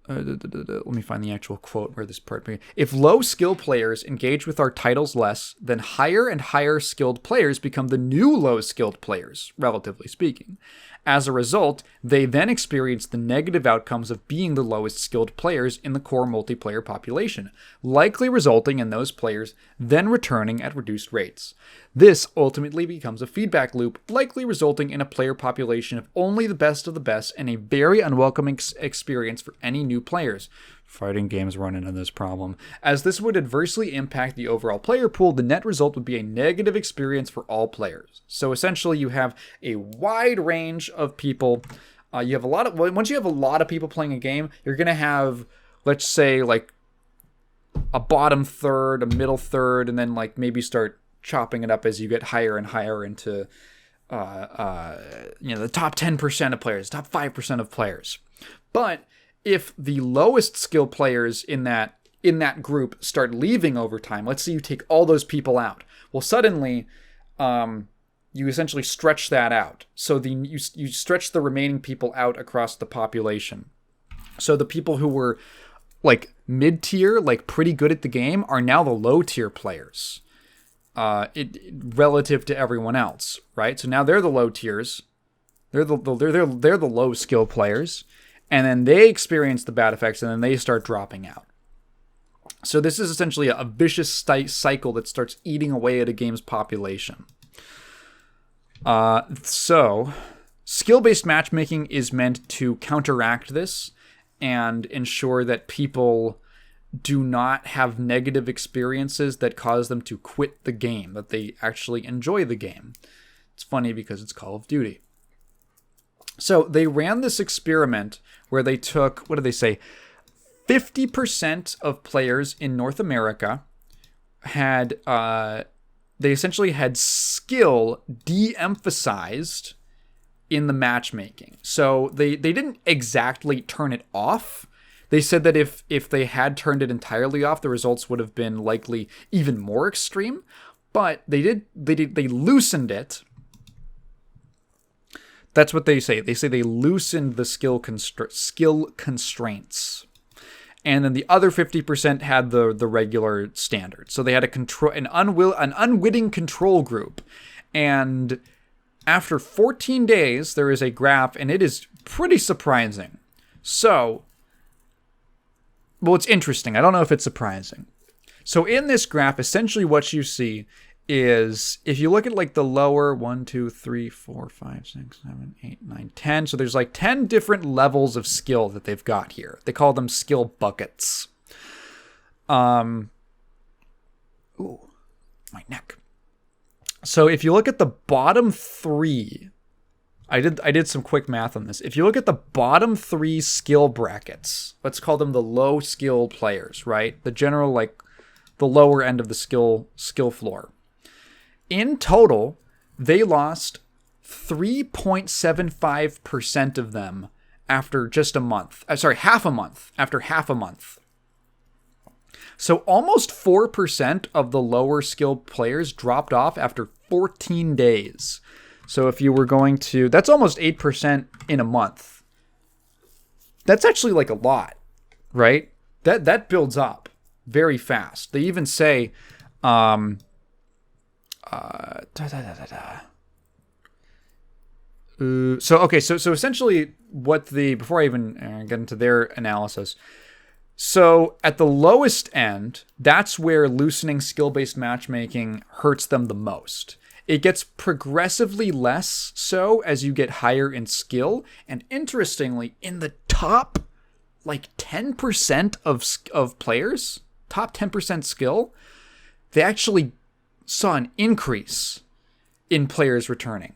Let me find the actual quote where this part begins. If low skill players engage with our titles less, then higher and higher skilled players become the new low skilled players, relatively speaking. As a result, they then experience the negative outcomes of being the lowest skilled players in the core multiplayer population, likely resulting in those players then returning at reduced rates. This ultimately becomes a feedback loop, likely resulting in a player population of only the best of the best and a very unwelcoming experience for any new players. Fighting games run into this problem. As this would adversely impact the overall player pool, the net result would be a negative experience for all players. So essentially you have a wide range of people. Once you have a lot of people playing a game, you're going to have, let's say, like a bottom third, a middle third, and then like maybe start chopping it up as you get higher and higher into the top 10% of players, top 5% of players. But if the lowest skill players in that group start leaving over time, let's say you take all those people out, well, suddenly you essentially stretch that out. So you stretch the remaining people out across the population. So the people who were like mid-tier, like pretty good at the game, are now the low-tier players relative to everyone else, right? So now they're the low tiers. They're the low skill players. And then they experience the bad effects, and then they start dropping out. So this is essentially a vicious cycle that starts eating away at a game's population. So skill-based matchmaking is meant to counteract this and ensure that people do not have negative experiences that cause them to quit the game, that they actually enjoy the game. It's funny because it's Call of Duty. So they ran this experiment where they took, what did they say? 50% of players in North America had, they essentially had skill de-emphasized in the matchmaking. So they didn't exactly turn it off. They said that if they had turned it entirely off, the results would have been likely even more extreme. But they loosened it. That's what they say. They say they loosened the skill constraints. And then the other 50% had the regular standard. So they had an unwitting control group. And after 14 days, there is a graph, and it is pretty surprising. So, well, it's interesting. I don't know if it's surprising. So in this graph, essentially what you see is, if you look at like the lower 1, 2, 3, 4, 5, 6, 7, 8, 9, 10. So there's like 10 different levels of skill that they've got here. They call them skill buckets. Ooh, my neck. So if you look at the bottom 3, I did some quick math on this. If you look at the bottom 3 skill brackets, let's call them the low skill players, right? The general, like the lower end of the skill floor. In total, they lost 3.75% of them after just a month. Half a month. After half a month. So almost 4% of the lower skilled players dropped off after 14 days. So if you were going to... That's almost 8% in a month. That's actually like a lot, right? That builds up very fast. They even say... So essentially what before I even get into their analysis, so at the lowest end, that's where loosening skill-based matchmaking hurts them the most. It gets progressively less so as you get higher in skill, and interestingly, in the top like 10% of players, top 10% skill, they actually saw an increase in players returning.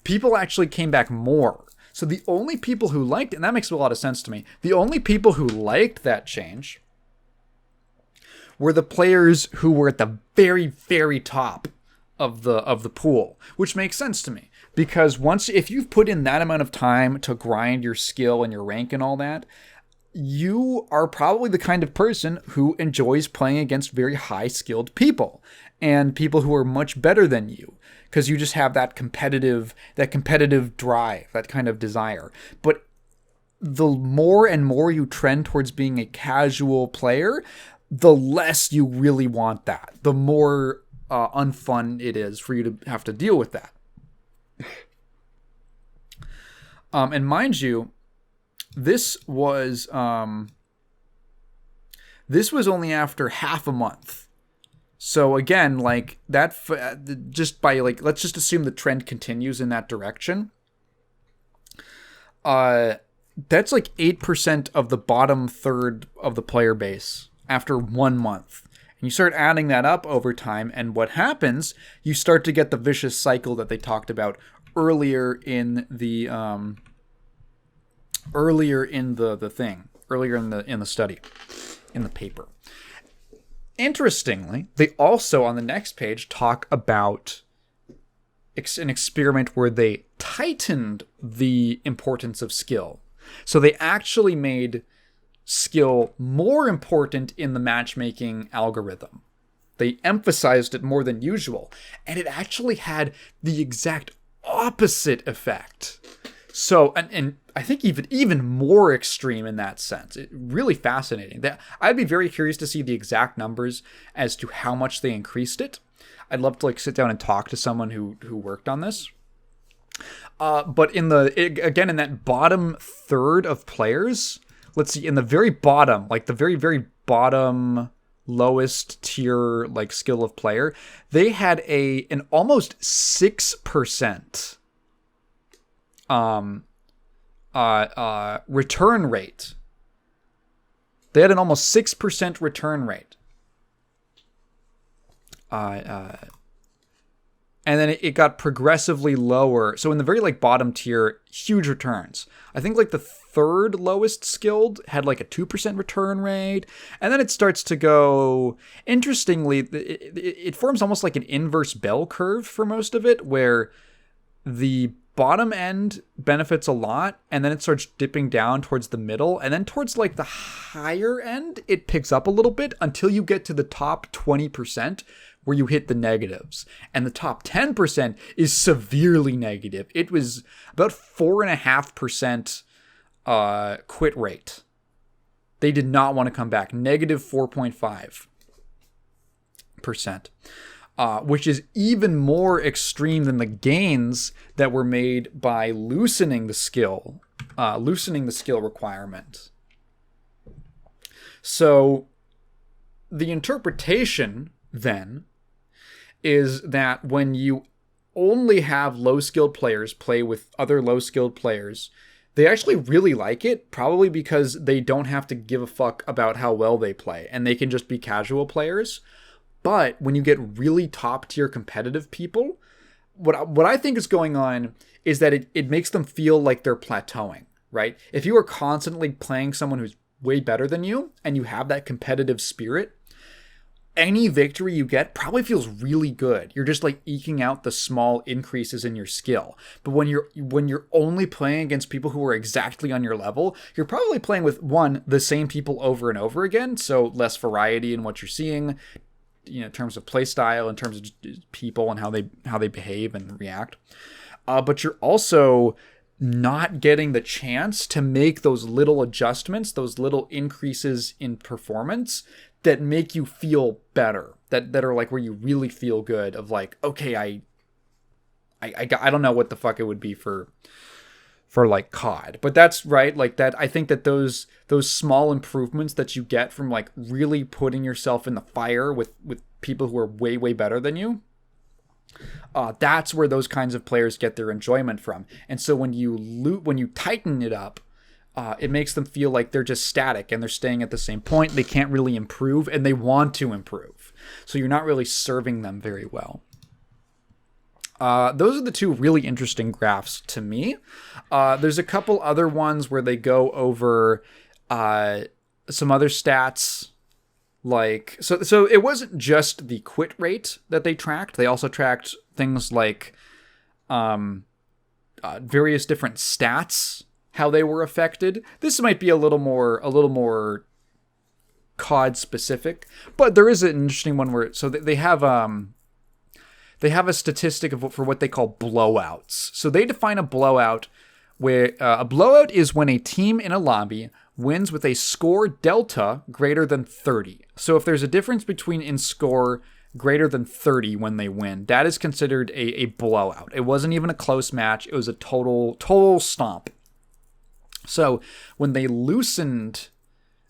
People actually came back more. So the only people who liked it, and that makes a lot of sense to me, the only people who liked that change were the players who were at the very, very top of the pool, which makes sense to me. Because if you've put in that amount of time to grind your skill and your rank and all that, you are probably the kind of person who enjoys playing against very high-skilled people and people who are much better than you, because you just have that competitive drive, that kind of desire. But the more and more you trend towards being a casual player, the less you really want that. The more unfun it is for you to have to deal with that. And mind you, this was only after half a month. So again, like that, just by like, let's just assume the trend continues in that direction. That's like 8% of the bottom third of the player base after 1 month. And you start adding that up over time, and what happens, you start to get the vicious cycle that they talked about earlier in the study, in the paper. Interestingly, they also, on the next page, talk about an experiment where they tightened the importance of skill. So they actually made skill more important in the matchmaking algorithm. They emphasized it more than usual, and it actually had the exact opposite effect. So, and I think even more extreme in that sense. Really fascinating. I'd be very curious to see the exact numbers as to how much they increased it. I'd love to like sit down and talk to someone who worked on this. But in that bottom third of players, let's see, in the very bottom, like the very, very bottom lowest tier like skill of player, they had an almost 6% return rate. They had an almost 6% return rate. And then it got progressively lower. So in the very like bottom tier, huge returns. I think like the third lowest skilled had like a 2% return rate. And then it starts to go, interestingly, it forms almost like an inverse bell curve for most of it, where the bottom end benefits a lot, and then it starts dipping down towards the middle, and then towards like the higher end, it picks up a little bit until you get to the top 20%, where you hit the negatives. And the top 10% is severely negative. It was about 4.5% quit rate. They did not want to come back. Negative 4.5%. Which is even more extreme than the gains that were made by loosening the skill requirement. So the interpretation then is that when you only have low-skilled players play with other low-skilled players, they actually really like it, probably because they don't have to give a fuck about how well they play, and they can just be casual players. But when you get really top-tier competitive people, what I think is going on is that it makes them feel like they're plateauing, right? If you are constantly playing someone who's way better than you, and you have that competitive spirit, any victory you get probably feels really good. You're just like eking out the small increases in your skill. But when you're only playing against people who are exactly on your level, you're probably playing with the same people over and over again, so less variety in what you're seeing, in terms of play style, in terms of people and how they behave and react. But you're also not getting the chance to make those little adjustments, those little increases in performance that make you feel better, that are like where you really feel good, of like, okay, I don't know what the fuck it would be for like COD, but that's right. Like that, I think that those small improvements that you get from like really putting yourself in the fire with people who are way, way better than you, that's where those kinds of players get their enjoyment from. And so when you tighten it up, it makes them feel like they're just static and they're staying at the same point. They can't really improve, and they want to improve. So you're not really serving them very well. Those are the two really interesting graphs to me. There's a couple other ones where they go over some other stats. Like, so it wasn't just the quit rate that they tracked. They also tracked things like various different stats, how they were affected. This might be a little more COD specific, but there is an interesting one where they have a statistic for what they call blowouts. So they define a blowout where a blowout is when a team in a lobby wins with a score delta greater than 30. So if there's a difference in score greater than 30 when they win, that is considered a blowout. It wasn't even a close match. It was a total stomp. So when they loosened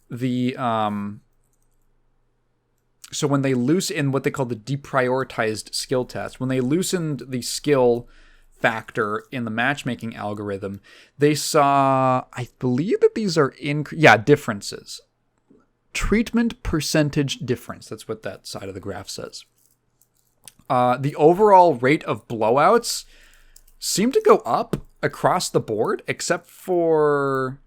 in what they call the deprioritized skill test, when they loosened the skill factor in the matchmaking algorithm, they saw, I believe that these are differences. Treatment percentage difference. That's what that side of the graph says. The overall rate of blowouts seemed to go up across the board, except for,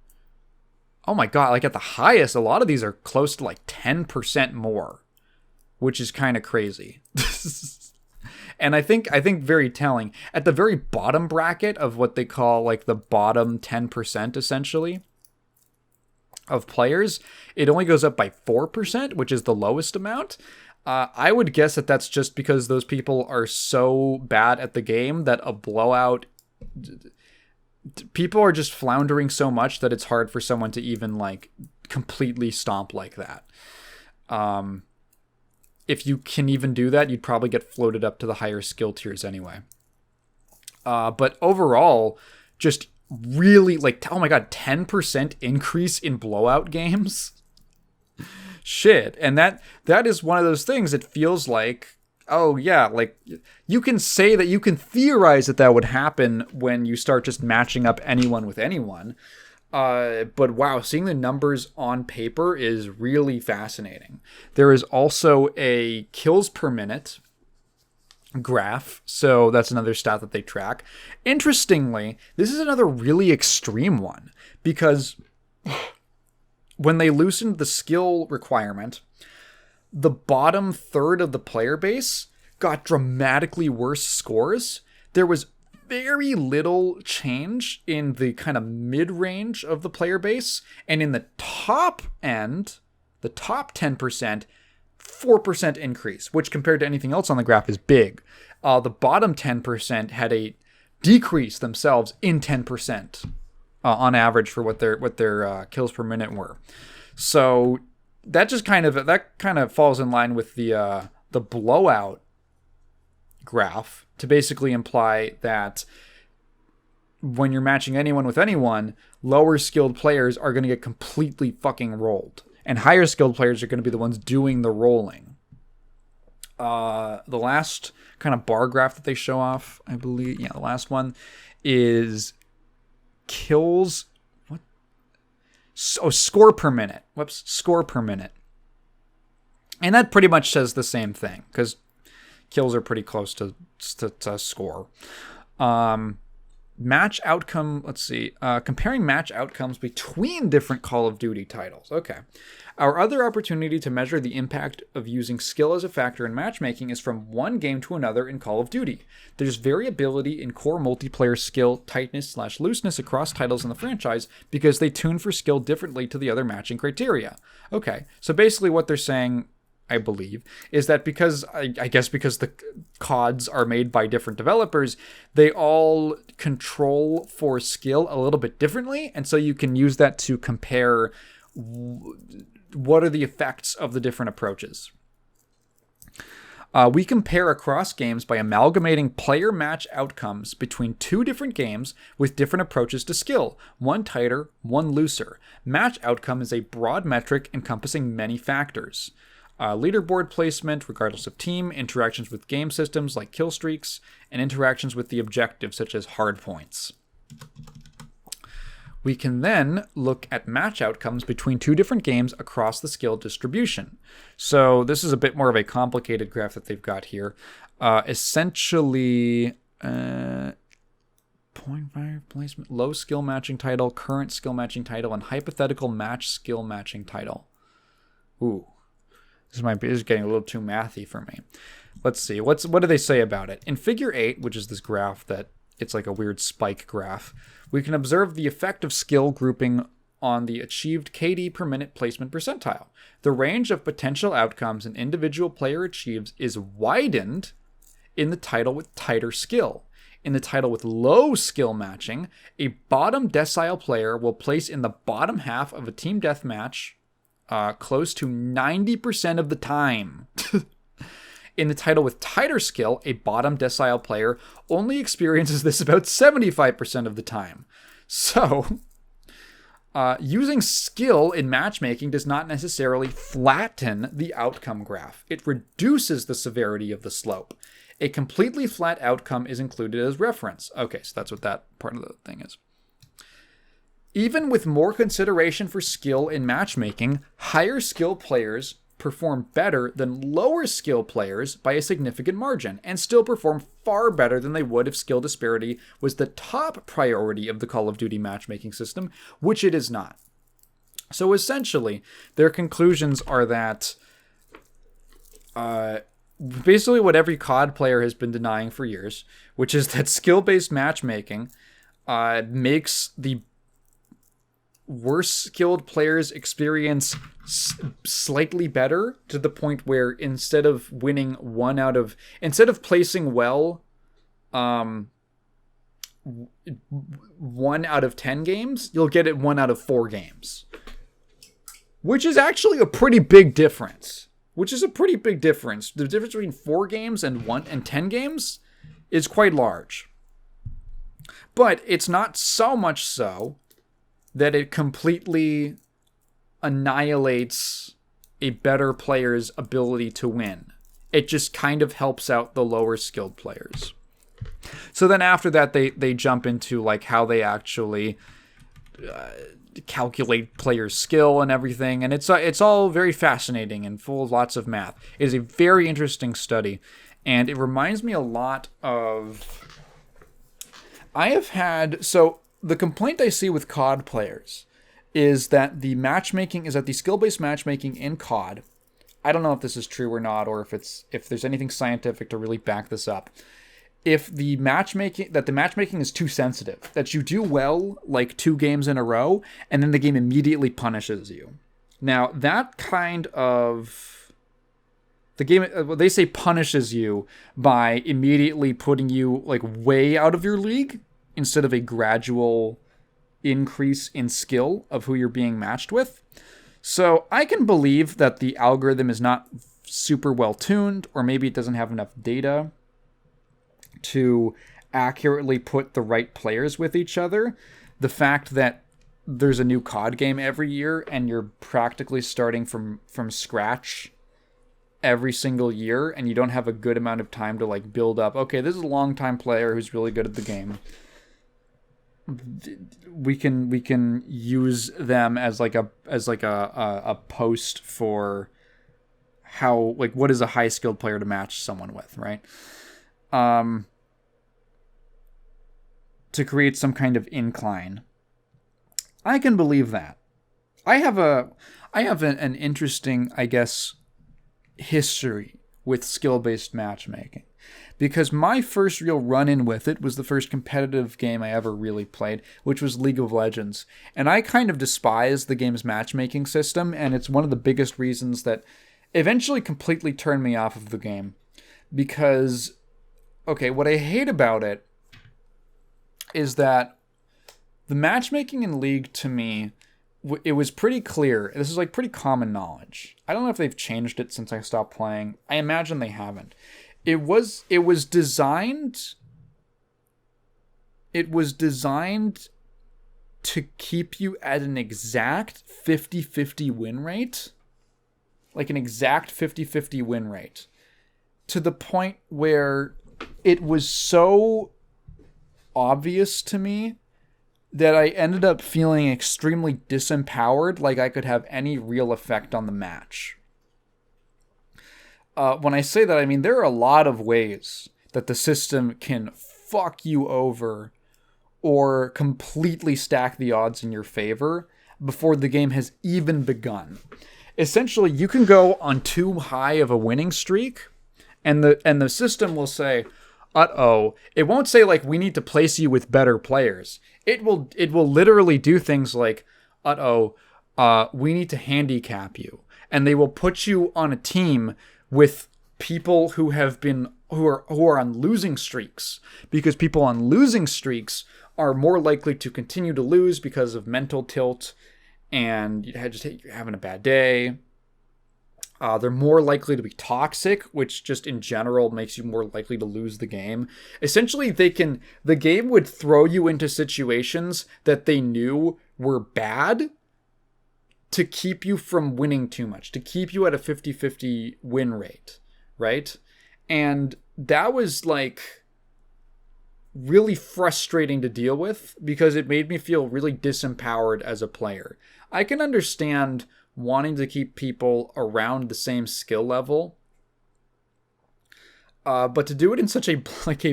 oh my god, like at the highest, a lot of these are close to like 10% more, which is kind of crazy. And I think very telling, at the very bottom bracket of what they call like the bottom 10% essentially of players, it only goes up by 4%, which is the lowest amount. I would guess that that's just because those people are so bad at the game that a blowout, people are just floundering so much that it's hard for someone to even like completely stomp like that. If you can even do that, you'd probably get floated up to the higher skill tiers anyway. But overall, just really like, oh my god, 10% increase in blowout games? Shit. And that is one of those things. It feels like, oh yeah, like you can say that, you can theorize that would happen when you start just matching up anyone with anyone. But wow, seeing the numbers on paper is really fascinating. There is also a kills per minute graph, so that's another stat that they track. Interestingly, this is another really extreme one, because when they loosened the skill requirement, the bottom third of the player base got dramatically worse scores. There was very little change in the kind of mid-range of the player base, and in the top end, the top 10%, 4% increase, which compared to anything else on the graph is big. The bottom 10% had a decrease themselves in 10% on average for what their kills per minute were. So that kind of falls in line with the blowout graph, to basically imply that when you're matching anyone with anyone, lower skilled players are going to get completely fucking rolled, and higher skilled players are going to be the ones doing the rolling. The last kind of bar graph that they show off, I believe, the last one is kills. What? Score per minute. Whoops, score per minute. And that pretty much says the same thing, because kills are pretty close to score. Match outcome, let's see. Comparing match outcomes between different Call of Duty titles. Okay. Our other opportunity to measure the impact of using skill as a factor in matchmaking is from one game to another in Call of Duty. There's variability in core multiplayer skill, tightness/looseness across titles in the franchise because they tune for skill differently to the other matching criteria. Okay, so basically what they're saying, I believe, is that because the CODs are made by different developers, they all control for skill a little bit differently, and so you can use that to compare what are the effects of the different approaches. We compare across games by amalgamating player match outcomes between two different games with different approaches to skill, one tighter, one looser. Match outcome is a broad metric encompassing many factors. Leaderboard placement, regardless of team, interactions with game systems like kill streaks, and interactions with the objective, such as hard points. We can then look at match outcomes between two different games across the skill distribution. So this is a bit more of a complicated graph that they've got here. Essentially, 0.5 placement, low skill matching title, current skill matching title, and hypothetical match skill matching title. Ooh. This is getting a little too mathy for me. Let's see. What do they say about it? In Figure 8, which is this graph that it's like a weird spike graph, we can observe the effect of skill grouping on the achieved KD per minute placement percentile. The range of potential outcomes an individual player achieves is widened in the title with tighter skill. In the title with low skill matching, a bottom decile player will place in the bottom half of a team deathmatch close to 90% of the time. In the title with tighter skill, a bottom decile player only experiences this about 75% of the time. So, using skill in matchmaking does not necessarily flatten the outcome graph. It reduces the severity of the slope. A completely flat outcome is included as reference. Okay, so that's what that part of the thing is. Even with more consideration for skill in matchmaking, higher skill players perform better than lower skill players by a significant margin, and still perform far better than they would if skill disparity was the top priority of the Call of Duty matchmaking system, which it is not. So essentially, their conclusions are that basically what every COD player has been denying for years, which is that skill-based matchmaking makes the worse skilled players experience slightly better, to the point where instead of placing well 1 out of 10 games, you'll get it 1 out of 4 games, which is actually a pretty big difference. The difference between 4 games and 10 games is quite large, but it's not so much so that it completely annihilates a better player's ability to win. It just kind of helps out the lower skilled players. So then after that, they jump into like how they actually calculate players' skill and everything, and it's all very fascinating and full of lots of math. It is a very interesting study, and it reminds me a lot of... the complaint I see with COD players is that the skill-based matchmaking in COD, I don't know if this is true or not, or if there's anything scientific to really back this up. If the matchmaking is too sensitive, that you do well like 2 games in a row, and then the game immediately punishes you. Now, that kind of... The game, they say punishes you by immediately putting you like way out of your league instead of a gradual increase in skill of who you're being matched with. So I can believe that the algorithm is not super well tuned, or maybe it doesn't have enough data to accurately put the right players with each other. The fact that there's a new COD game every year and you're practically starting from scratch every single year, and you don't have a good amount of time to like build up, okay, this is a long-time player who's really good at the game. We can use them as like a post for how, like, what is a high skilled player to match someone with, right? To create some kind of incline. I can believe that. I have an interesting, I guess, history with skill-based matchmaking, because my first real run-in with it was the first competitive game I ever really played, which was League of Legends. And I kind of despise the game's matchmaking system, and it's one of the biggest reasons that eventually completely turned me off of the game. Because, okay, what I hate about it is that the matchmaking in League, to me, it was pretty clear. This is like pretty common knowledge. I don't know if they've changed it since I stopped playing. I imagine they haven't. It was designed to keep you at an exact 50-50 win rate. Like an exact 50-50 win rate. To the point where it was so obvious to me that I ended up feeling extremely disempowered, like I could have any real effect on the match. When I say that, I mean there are a lot of ways that the system can fuck you over or completely stack the odds in your favor before the game has even begun. Essentially, you can go on too high of a winning streak, and the system will say, uh-oh. It won't say, like, we need to place you with better players. It will literally do things like, uh-oh, we need to handicap you. And they will put you on a team with people who are on losing streaks. Because people on losing streaks are more likely to continue to lose because of mental tilt, and you're having a bad day. They're more likely to be toxic, which just in general makes you more likely to lose the game. Essentially, the game would throw you into situations that they knew were bad to keep you from winning too much, to keep you at a 50-50 win rate, right? And that was like really frustrating to deal with because it made me feel really disempowered as a player. I can understand wanting to keep people around the same skill level, but to do it in such a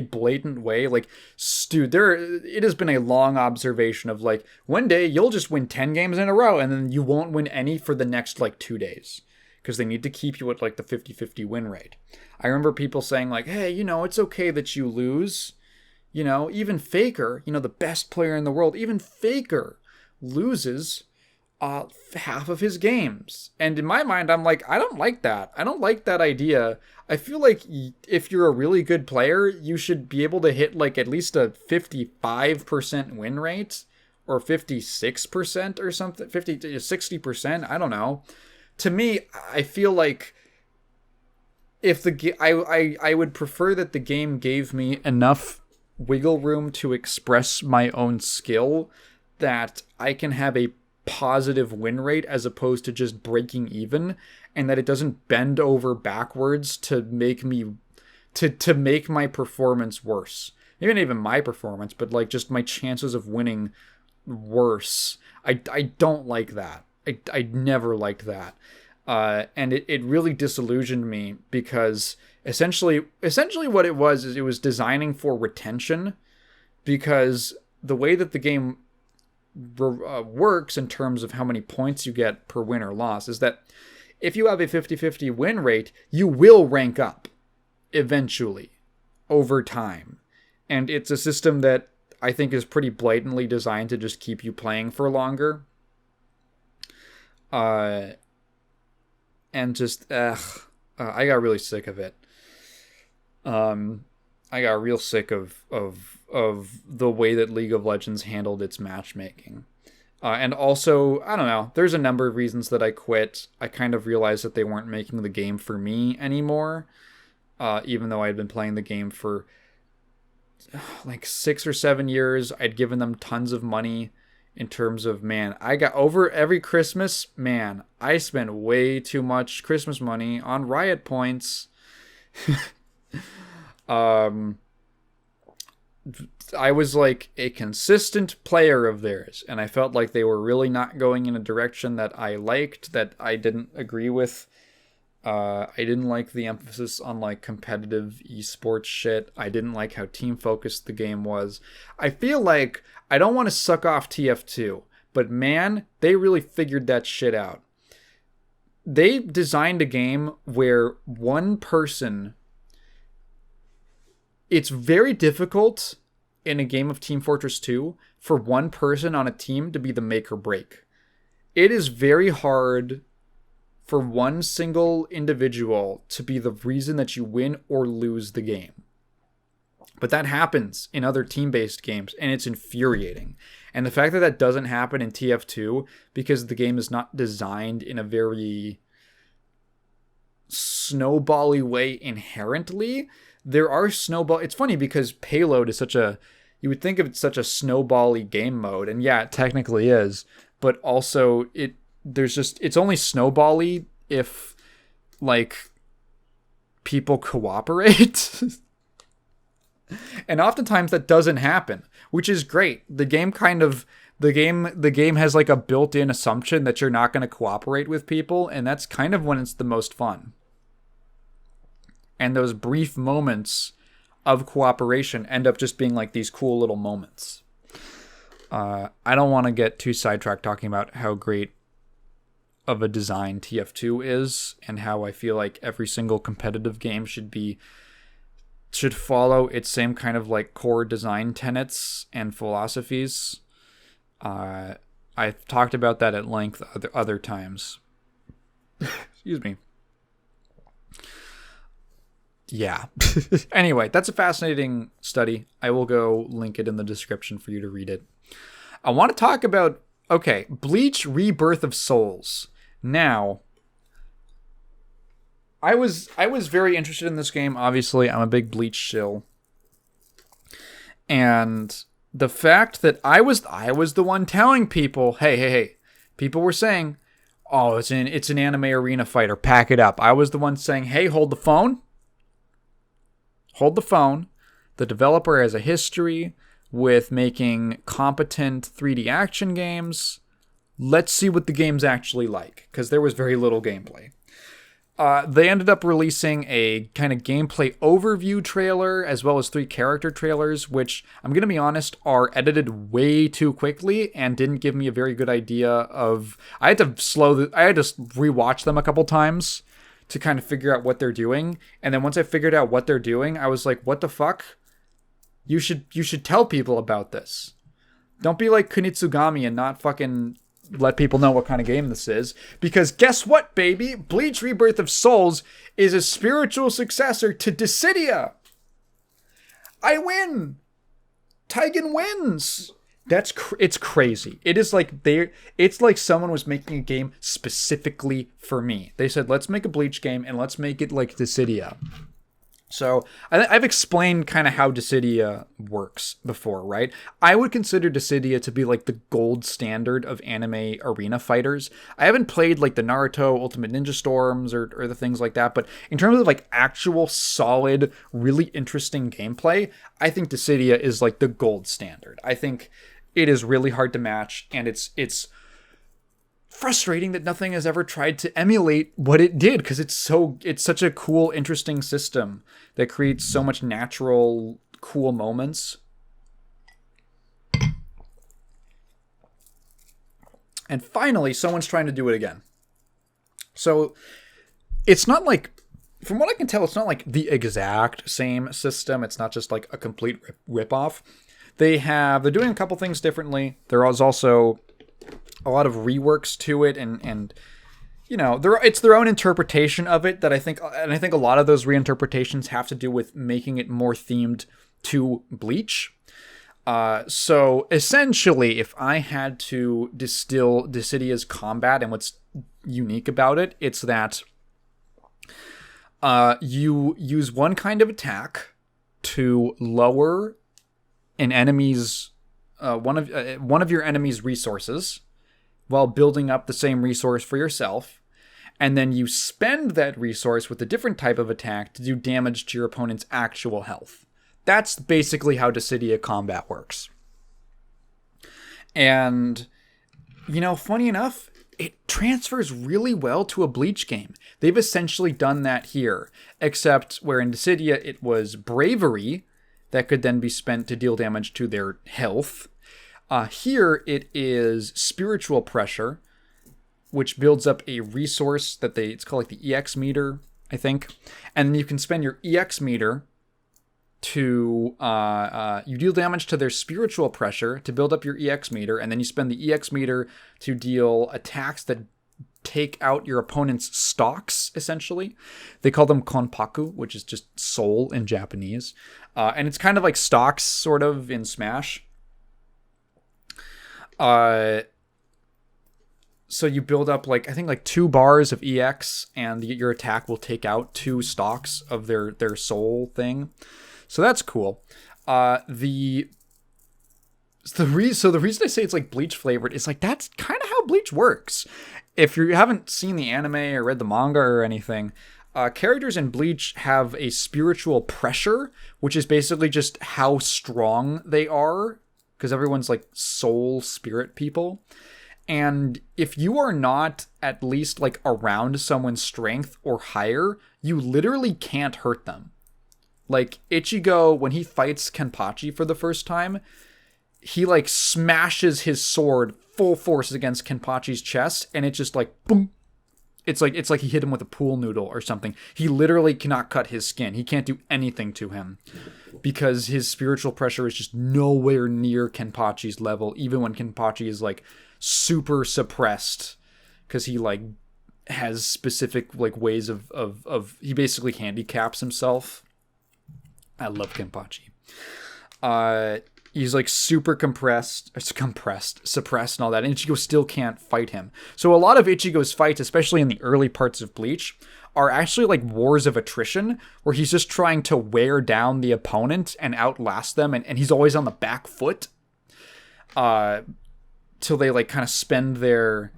blatant way, like, dude, it has been a long observation of, like, one day you'll just win 10 games in a row and then you won't win any for the next, like, 2 days because they need to keep you at, like, the 50-50 win rate. I remember people saying, like, hey, it's okay that you lose. Even Faker, the best player in the world, even Faker loses half of his games. And in my mind, I'm like, I don't like that. I don't like that idea. I feel like if you're a really good player, you should be able to hit like at least a 55% win rate or 56% or something, 50 to 60%. I don't know. To me, I feel like if I would prefer that the game gave me enough wiggle room to express my own skill that I can have a positive win rate as opposed to just breaking even, and that it doesn't bend over backwards to make me to make my performance worse. Maybe not even my performance, but like just my chances of winning worse. I don't like that. I never liked that. And it really disillusioned me because essentially what it was is it was designing for retention, because the way that the game works in terms of how many points you get per win or loss is that if you have a 50-50 win rate, you will rank up eventually over time. And it's a system that I think is pretty blatantly designed to just keep you playing for longer. And just, I got really sick of it. I got real sick of the way that League of Legends handled its matchmaking. And also, I don't know, there's a number of reasons that I quit. I kind of realized that they weren't making the game for me anymore. Even though I had been playing the game for like 6 or 7 years. I'd given them tons of money in terms of, man, I got over every Christmas, man, I spent way too much Christmas money on Riot points. I was like a consistent player of theirs, and I felt like they were really not going in a direction that I liked, that I didn't agree with. I didn't like the emphasis on like competitive esports shit. I didn't like how team focused the game was. I feel like, I don't want to suck off TF2, but man, they really figured that shit out. They designed a game where one person, it's very difficult in a game of Team Fortress 2 for one person on a team to be the make or break. It is very hard for one single individual to be the reason that you win or lose the game. But that happens in other team-based games, and it's infuriating. And the fact that that doesn't happen in TF2 because the game is not designed in a very snowbally way inherently. There are snowball... It's funny because Payload is such a... You would think of it such a snowbally game mode, and yeah, it technically is. But also, it's only snowbally if, like, people cooperate. And oftentimes that doesn't happen, which is great. The game has like a built-in assumption that you're not going to cooperate with people, and that's kind of when it's the most fun. And those brief moments of cooperation end up just being like these cool little moments. I don't want to get too sidetracked talking about how great of a design TF2 is, and how I feel like every single competitive game should follow its same kind of like core design tenets and philosophies. I've talked about that at length other times. Excuse me. Yeah. Anyway, that's a fascinating study. I will go link it in the description for you to read it. I want to talk about, Bleach Rebirth of Souls. Now, I was very interested in this game. Obviously, I'm a big Bleach shill. And the fact that I was the one telling people, hey, people were saying, oh, it's an anime arena fighter, pack it up. I was the one saying, hey, hold the phone. Hold the phone. The developer has a history with making competent 3D action games. Let's see what the game's actually like, because there was very little gameplay. They ended up releasing a kind of gameplay overview trailer, as well as 3 character trailers, which, I'm going to be honest, are edited way too quickly and didn't give me a very good idea of... I had to rewatch them a couple times to kind of figure out what they're doing. And then once I figured out what they're doing, I was like, what the fuck? You should tell people about this. Don't be like Kunitsugami and not fucking let people know what kind of game this is. Because guess what, baby? Bleach Rebirth of Souls is a spiritual successor to Dissidia. I win. Taigen wins. It's crazy. It's like someone was making a game specifically for me. They said, let's make a Bleach game and let's make it like Dissidia. So I've explained kind of how Dissidia works before, right? I would consider Dissidia to be like the gold standard of anime arena fighters. I haven't played like the Naruto Ultimate Ninja Storms or the things like that, but in terms of like actual solid, really interesting gameplay, I think Dissidia is like the gold standard. I think it is really hard to match, and it's frustrating that nothing has ever tried to emulate what it did, because it's such a cool, interesting system that creates so much natural, cool moments. And finally, someone's trying to do it again. So it's not like, from what I can tell, it's not like the exact same system. It's not just like a complete rip-off. They're doing a couple things differently. There is also a lot of reworks to it, and you know, it's their own interpretation of it that I think a lot of those reinterpretations have to do with making it more themed to Bleach. So essentially, if I had to distill Dissidia's combat and what's unique about it, it's that you use one kind of attack to lower an enemy's one of your enemy's resources while building up the same resource for yourself, and then you spend that resource with a different type of attack to do damage to your opponent's actual health. That's basically how Dissidia combat works. And, you know, funny enough, it transfers really well to a Bleach game. They've essentially done that here, except where in Dissidia it was bravery that could then be spent to deal damage to their health. Here it is spiritual pressure, which builds up a resource that it's called like the EX meter, I think. And you can spend your EX meter to you deal damage to their spiritual pressure to build up your EX meter, and then you spend the EX meter to deal attacks that take out your opponent's stocks, essentially. They call them konpaku, which is just soul in Japanese. And it's kind of like stocks, sort of, in Smash. So you build up, like, I think, like 2 bars of EX, and your attack will take out 2 stocks of their soul thing. So that's cool. The reason I say it's like Bleach flavored is like that's kind of how Bleach works. If you haven't seen the anime or read the manga or anything, characters in Bleach have a spiritual pressure, which is basically just how strong they are, because everyone's like soul spirit people. And if you are not at least like around someone's strength or higher, you literally can't hurt them. Like, Ichigo, when he fights Kenpachi for the first time, he, like, smashes his sword full force against Kenpachi's chest, and it's just like, boom. It's like he hit him with a pool noodle or something. He literally cannot cut his skin. He can't do anything to him because his spiritual pressure is just nowhere near Kenpachi's level, even when Kenpachi is, like, super suppressed, because he, like, has specific, like, ways of he basically handicaps himself. I love Kenpachi. He's like super suppressed and all that, and Ichigo still can't fight him. So a lot of Ichigo's fights, especially in the early parts of Bleach, are actually like wars of attrition, where he's just trying to wear down the opponent and outlast them, and he's always on the back foot. Till they like kind of spend their...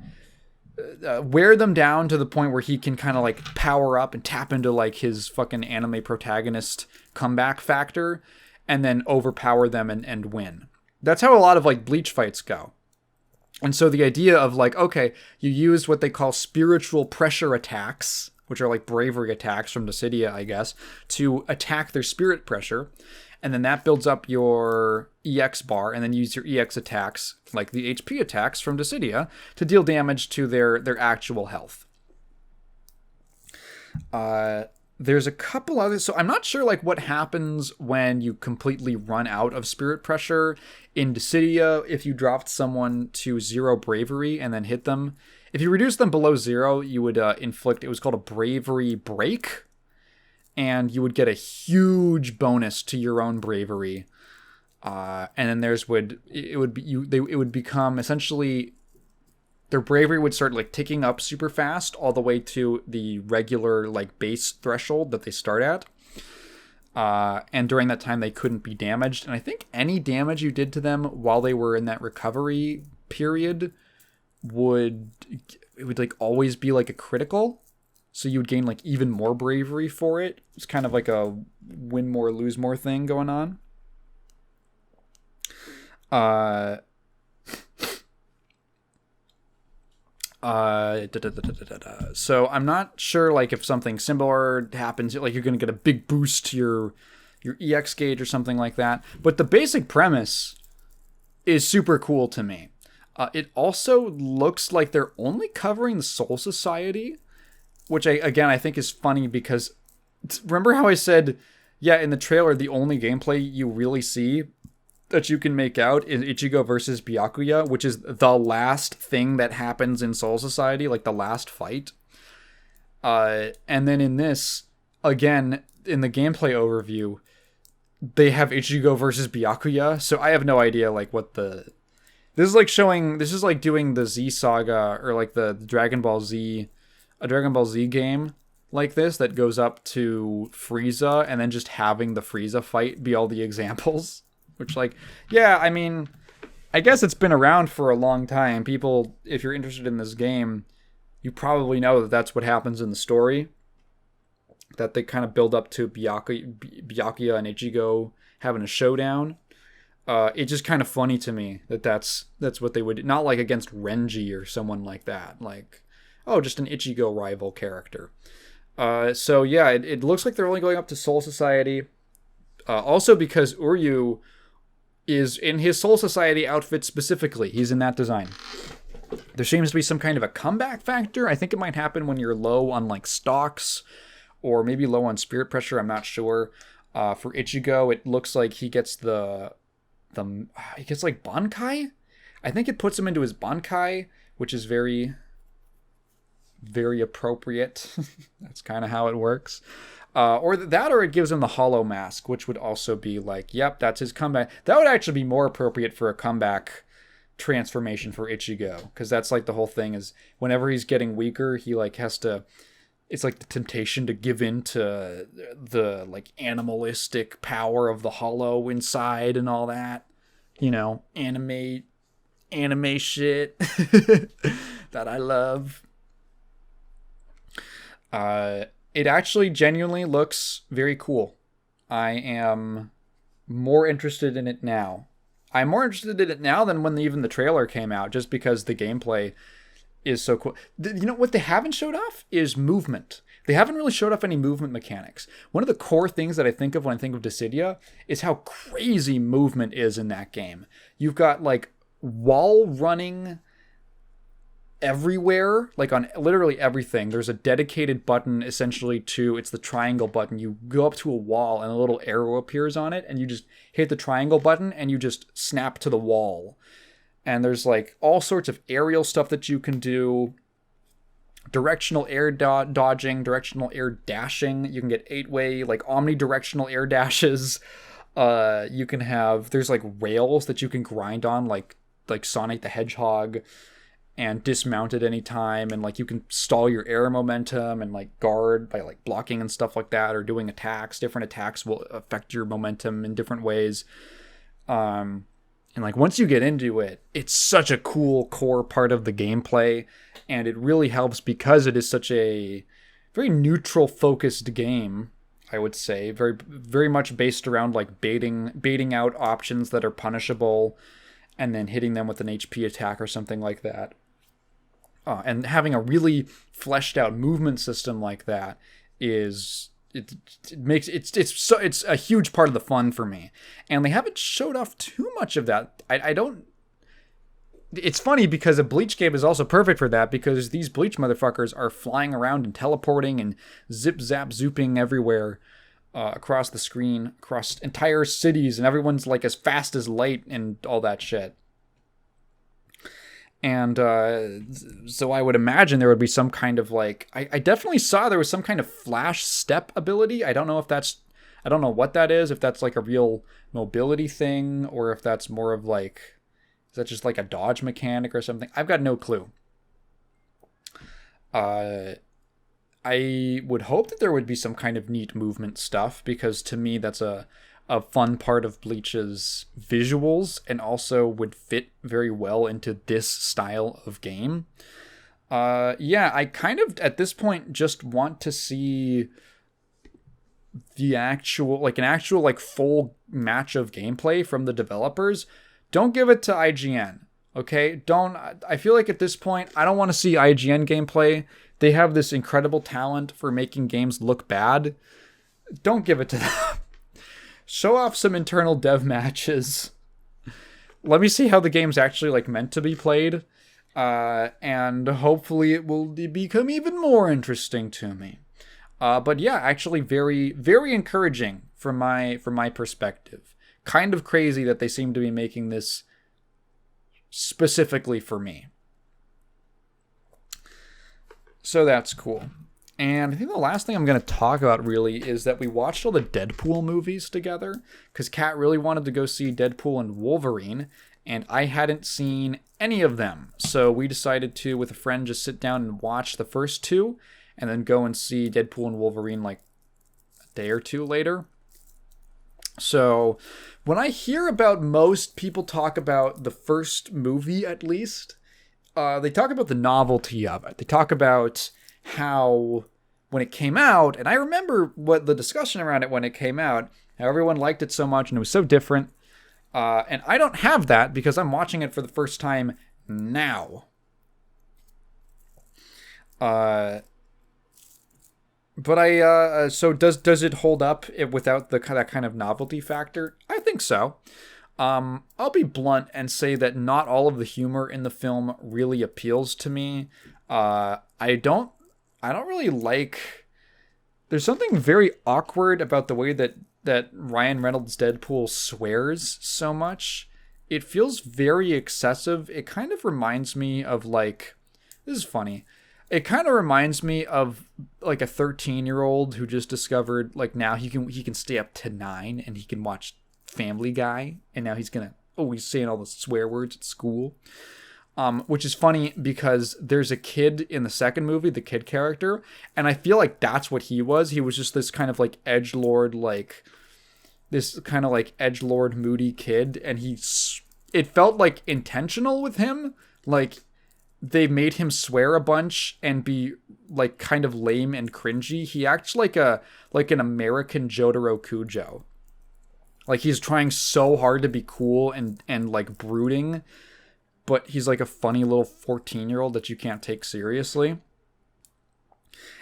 wear them down to the point where he can kind of like power up and tap into like his fucking anime protagonist comeback factor, and then overpower them and win. That's how a lot of like Bleach fights go. And so the idea of like, okay, you use what they call spiritual pressure attacks, which are like bravery attacks from Dissidia, I guess, to attack their spirit pressure. And then that builds up your EX bar, and then use your EX attacks, like the HP attacks from Dissidia, to deal damage to their actual health. There's a couple others, so I'm not sure like what happens when you completely run out of spirit pressure in Dissidia. If you dropped someone to 0 bravery and then hit them, if you reduce them below 0, you would inflict, it was called a bravery break, and you would get a huge bonus to your own bravery. And then it would become essentially, their bravery would start like ticking up super fast all the way to the regular like base threshold that they start at. And during that time they couldn't be damaged. And I think any damage you did to them while they were in that recovery period would like always be like a critical. So you would gain like even more bravery for it. It's kind of like a win more, lose more thing going on. So I'm not sure like if something similar happens, like you're gonna get a big boost to your EX gauge or something like that. But the basic premise is super cool to me. It also looks like they're only covering the Soul Society, which I think is funny because remember how I said, yeah, in the trailer the only gameplay you really see that you can make out is Ichigo versus Byakuya, which is the last thing that happens in Soul Society, like the last fight. And then in this, again, in the gameplay overview, they have Ichigo versus Byakuya, so I have no idea like what the... This is like doing the Z Saga, or like the Dragon Ball Z, a Dragon Ball Z game like this that goes up to Frieza, and then just having the Frieza fight be all the examples. Which, like, yeah, I mean, I guess it's been around for a long time. People, if you're interested in this game, you probably know that that's what happens in the story. That they kind of build up to Byakuya and Ichigo having a showdown. It's just kind of funny to me that that's what they would do. Not like against Renji or someone like that. Like, oh, just an Ichigo rival character. So yeah, it looks like they're only going up to Soul Society. Also because Uryu is in his Soul Society outfit specifically. He's in that design. There seems to be some kind of a comeback factor. I think it might happen when you're low on like stocks or maybe low on spirit pressure. I'm not sure. For Ichigo, it looks like he gets he gets like Bankai. I think it puts him into his Bankai, which is very, very appropriate. That's kind of how it works. Or it gives him the Hollow Mask, which would also be like, yep, that's his comeback. That would actually be more appropriate for a comeback transformation for Ichigo, because that's like the whole thing is whenever he's getting weaker, he like has to... It's like the temptation to give in to the like animalistic power of the Hollow inside and all that. You know, anime shit that I love. It actually genuinely looks very cool. I am more interested in it now. I'm more interested in it now than when even the trailer came out, just because the gameplay is so cool. You know what they haven't showed off is movement. They haven't really showed off any movement mechanics. One of the core things that I think of when I think of Dissidia is how crazy movement is in that game. You've got like wall running everywhere, like on literally everything. There's a dedicated button essentially it's the triangle button. You go up to a wall and a little arrow appears on it and you just hit the triangle button and you just snap to the wall. And there's like all sorts of aerial stuff that you can do. Directional air dodging, directional air dashing. You can get 8-way, like omnidirectional air dashes. You can have, there's like rails that you can grind on, like Sonic the Hedgehog, and dismount at any time. And like you can stall your air momentum and like guard by like blocking and stuff like that, or doing attacks. Different attacks will affect your momentum in different ways. And like once you get into it, it's such a cool core part of the gameplay, and it really helps because it is such a very neutral focused game, I would say. Very, very much based around like baiting out options that are punishable and then hitting them with an HP attack or something like that. And having a really fleshed out movement system like that is... It makes it's a huge part of the fun for me, and they haven't showed off too much of that. I don't. It's funny because a Bleach game is also perfect for that, because these Bleach motherfuckers are flying around and teleporting and zip zap zooping everywhere across the screen, across entire cities, and everyone's like as fast as light and all that shit. And so I would imagine there would be some kind of like... I definitely saw there was some kind of flash step ability. I don't know what that is, if that's like a real mobility thing, or if that's more of like... Is that just like a dodge mechanic or something? I've got no clue. I would hope that there would be some kind of neat movement stuff, because to me that's a fun part of Bleach's visuals, and also would fit very well into this style of game. Yeah, I kind of, at this point, just want to see the actual, like full match of gameplay from the developers. Don't give it to IGN. Okay, I feel like at this point, I don't want to see IGN gameplay. They have this incredible talent for making games look bad. Don't give it to them. Show off some internal dev matches. Let me see how the game's actually like meant to be played. And hopefully it will become even more interesting to me. But yeah, actually very, very encouraging from my perspective. Kind of crazy that they seem to be making this specifically for me. So that's cool. And I think the last thing I'm going to talk about really is that we watched all the Deadpool movies together, because Kat really wanted to go see Deadpool and Wolverine, and I hadn't seen any of them. So we decided to, with a friend, just sit down and watch the first two, and then go and see Deadpool and Wolverine like a day or two later. So when I hear about most people talk about the first movie, at least, they talk about the novelty of it. They talk about how when it came out, and I remember what the discussion around it when it came out, how everyone liked it so much and it was so different. And I don't have that because I'm watching it for the first time now. But so does it hold up without that kind of novelty factor? I think so. I'll be blunt and say that not all of the humor in the film really appeals to me. I don't really like. There's something very awkward about the way that Ryan Reynolds' Deadpool swears so much. It feels very excessive. It kind of reminds me of like. This is funny. It kind of reminds me of like a 13-year-old who just discovered like now he can stay up to 9 and he can watch Family Guy, and now he's saying all the swear words at school. Which is funny because there's a kid in the second movie, the kid character, and I feel like that's what he was. He was just this kind of like edgelord, moody kid, and it felt like intentional with him. Like they made him swear a bunch and be like kind of lame and cringy. He acts like an American Jotaro Kujo. Like he's trying so hard to be cool and like brooding, but he's like a funny little 14-year-old that you can't take seriously.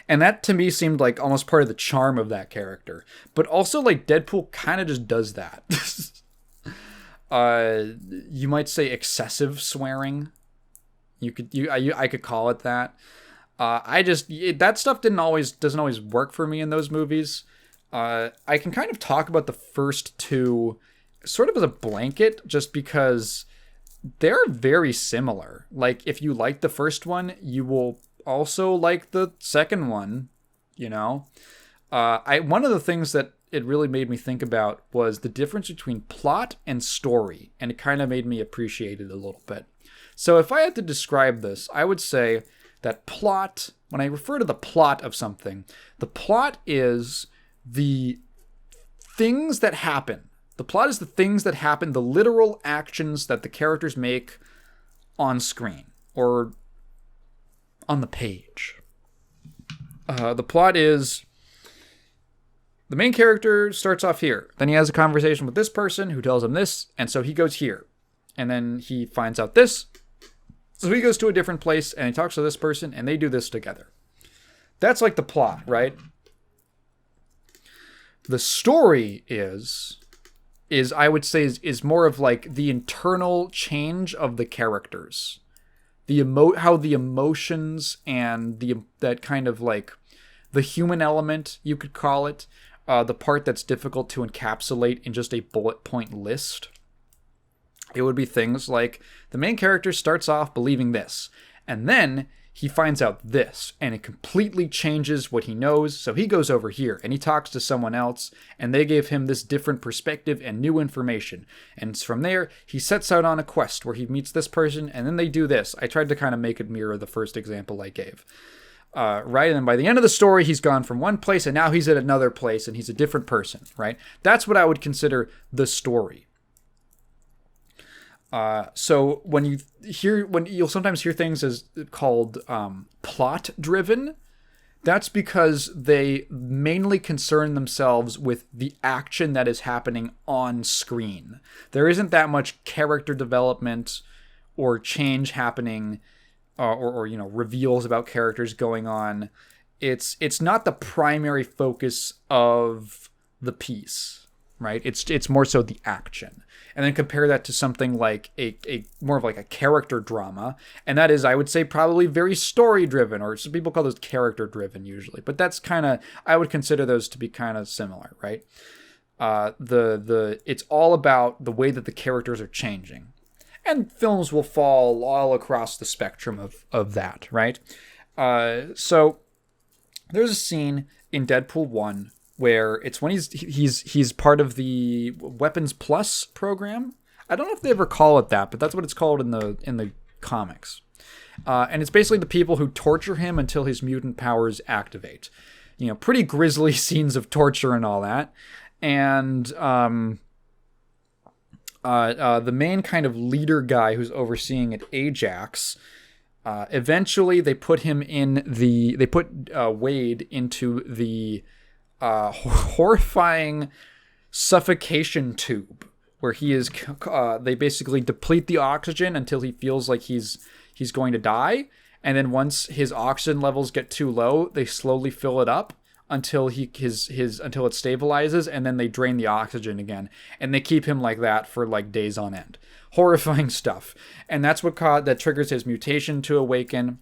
And that to me seemed like almost part of the charm of that character. But also like Deadpool kind of just does that. You might say excessive swearing. I could call it that. That stuff doesn't always work for me in those movies. I can kind of talk about the first two sort of as a blanket, just because they're very similar. Like, if you like the first one, you will also like the second one, you know? One of the things that it really made me think about was the difference between plot and story, and it kind of made me appreciate it a little bit. So if I had to describe this, I would say that plot, when I refer to the plot of something, the plot is the things that happen. The plot is the things that happen, the literal actions that the characters make on screen or on the page. The plot is the main character starts off here. Then he has a conversation with this person who tells him this, and so he goes here. And then he finds out this. So he goes to a different place and he talks to this person and they do this together. That's like the plot, right? The story is I would say is more of like the internal change of the characters, how the emotions and that kind of like the human element, you could call it, the part that's difficult to encapsulate in just a bullet point list. It would be things like the main character starts off believing this, and then he finds out this, and it completely changes what he knows, so he goes over here, and he talks to someone else, and they gave him this different perspective and new information. And from there, he sets out on a quest where he meets this person, and then they do this. I tried to kind of make it mirror the first example I gave. Right, and then by the end of the story, he's gone from one place, and now he's at another place, and he's a different person, right? That's what I would consider the story. So when you'll sometimes hear things as called plot driven, that's because they mainly concern themselves with the action that is happening on screen. There isn't that much character development or change happening, or reveals about characters going on, it's not the primary focus of the piece, right? It's more so the action. And then compare that to something like a more of like a character drama, and that is, I would say, probably very story driven, or some people call those character driven usually, but that's kind of, I would consider those to be kind of similar, right? It's all about the way that the characters are changing, and films will fall all across the spectrum of that, right? So there's a scene in Deadpool 1 where it's when he's part of the Weapons Plus program. I don't know if they ever call it that, but that's what it's called in the comics. And it's basically the people who torture him until his mutant powers activate. Pretty grisly scenes of torture and all that. And the main kind of leader guy who's overseeing it, Ajax, eventually they put Wade into the horrifying suffocation tube, where he is they basically deplete the oxygen until he feels like he's going to die, and then once his oxygen levels get too low, they slowly fill it up until until it stabilizes, and then they drain the oxygen again, and they keep him like that for like days on end. Horrifying stuff. And that's what that triggers his mutation to awaken.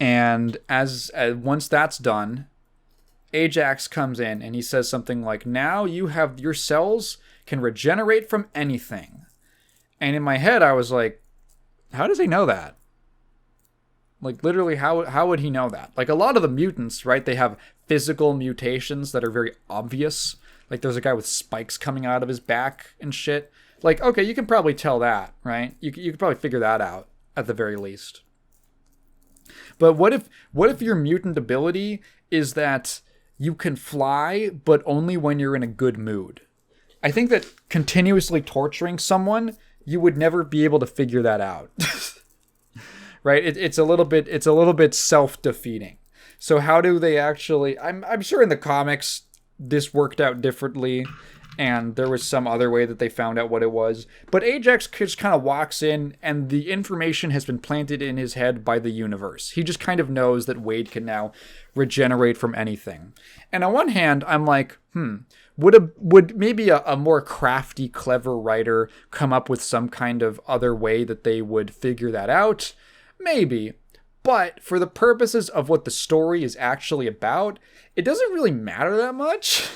And as once that's done, Ajax comes in and he says something like, now your cells can regenerate from anything. And in my head, I was like, how does he know that? Like, literally, how would he know that? Like, a lot of the mutants, right, they have physical mutations that are very obvious. Like, there's a guy with spikes coming out of his back and shit. Like, okay, you can probably tell that, right? You could probably figure that out, at the very least. But what if your mutant ability is that you can fly, but only when you're in a good mood? I think that continuously torturing someone, you would never be able to figure that out. Right? It's a little bit self-defeating. So how do they actually? I'm sure in the comics this worked out differently, and there was some other way that they found out what it was. But Ajax just kind of walks in, and the information has been planted in his head by the universe. He just kind of knows that Wade can now regenerate from anything. And on one hand, I'm like, would maybe a more crafty, clever writer come up with some kind of other way that they would figure that out? Maybe. But for the purposes of what the story is actually about, it doesn't really matter that much.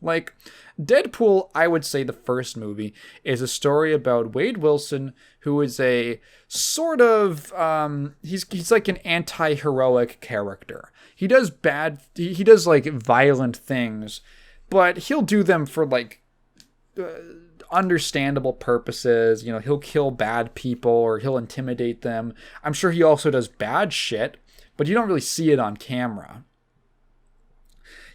Like, Deadpool, I would say the first movie, is a story about Wade Wilson, who is a sort of, he's like an anti-heroic character. He does he does like violent things, but he'll do them for like understandable purposes. He'll kill bad people or he'll intimidate them. I'm sure he also does bad shit, but you don't really see it on camera.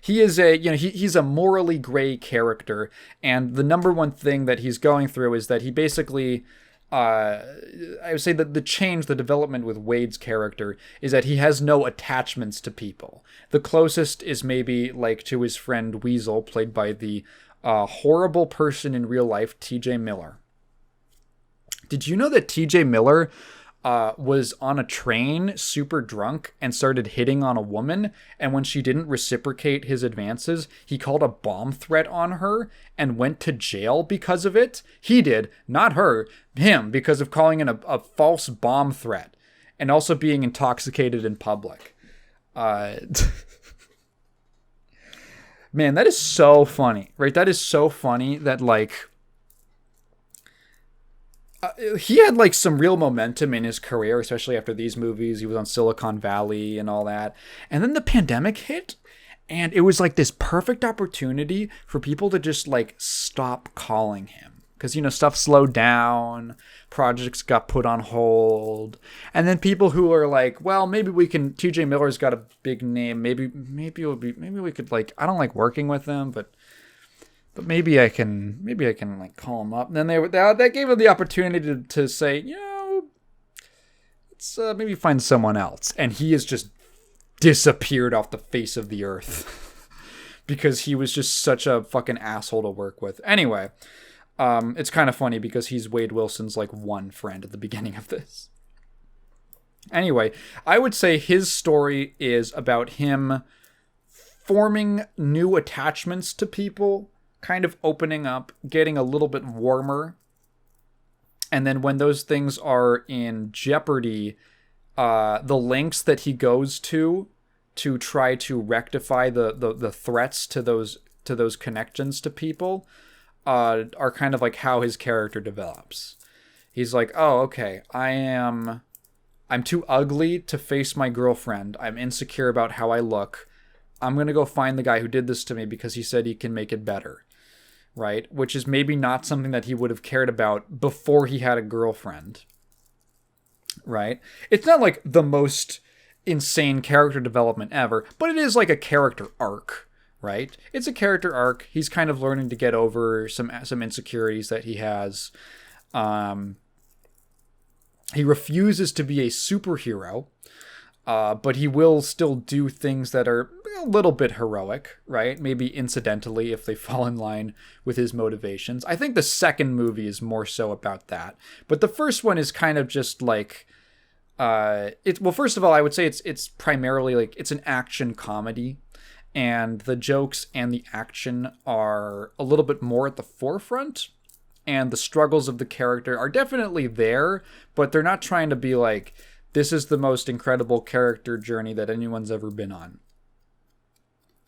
He is he's a morally gray character, and the number one thing that he's going through is that he basically, I would say that the development with Wade's character is that he has no attachments to people. The closest is maybe like to his friend Weasel, played by the horrible person in real life, TJ Miller. Did you know that TJ Miller was on a train super drunk and started hitting on a woman, and when she didn't reciprocate his advances, he called a bomb threat on her and went to jail because of it? He did, not her, him, because of calling in a false bomb threat and also being intoxicated in public. Man, that is so funny, right? That is so funny that, like, he had like some real momentum in his career, especially after these movies. He was on Silicon Valley and all that. And then the pandemic hit, and it was like this perfect opportunity for people to just like stop calling him. Because, stuff slowed down, projects got put on hold. And then people who are like, well, maybe we can, TJ Miller's got a big name. Maybe we could, like, I don't like working with him, but maybe I can like call him up. And then they gave him the opportunity to say, let's maybe find someone else. And he has just disappeared off the face of the earth because he was just such a fucking asshole to work with. Anyway, It's kind of funny because he's Wade Wilson's like one friend at the beginning of this. Anyway, I would say his story is about him forming new attachments to people, kind of opening up, getting a little bit warmer. And then when those things are in jeopardy, the lengths that he goes to try to rectify the threats to those connections to people are kind of like how his character develops. He's like, oh, okay, I'm too ugly to face my girlfriend. I'm insecure about how I look. I'm going to go find the guy who did this to me because he said he can make it better. Right? Which is maybe not something that he would have cared about before he had a girlfriend. Right? It's not like the most insane character development ever, but it is like a character arc. Right? It's a character arc. He's kind of learning to get over some insecurities that he has. He refuses to be a superhero, but he will still do things that are a little bit heroic, right? Maybe incidentally if they fall in line with his motivations. I think the second movie is more so about that. But the first one is kind of just like... well, first of all, I would say it's primarily like... It's an action comedy. And the jokes and the action are a little bit more at the forefront. And the struggles of the character are definitely there, but they're not trying to be like, this is the most incredible character journey that anyone's ever been on.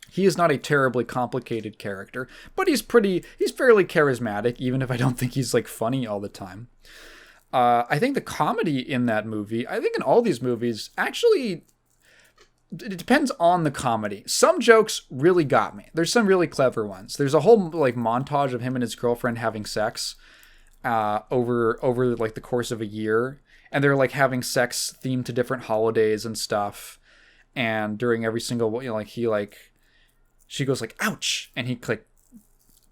He is not a terribly complicated character, but he's fairly charismatic, even if I don't think he's like funny all the time. I think the comedy in that movie, I think in all these movies, actually, it depends on the comedy. Some jokes really got me. There's some really clever ones. There's a whole like montage of him and his girlfriend having sex over like the course of a year, and they're like having sex themed to different holidays and stuff. And during every single, she goes like, ouch, and he like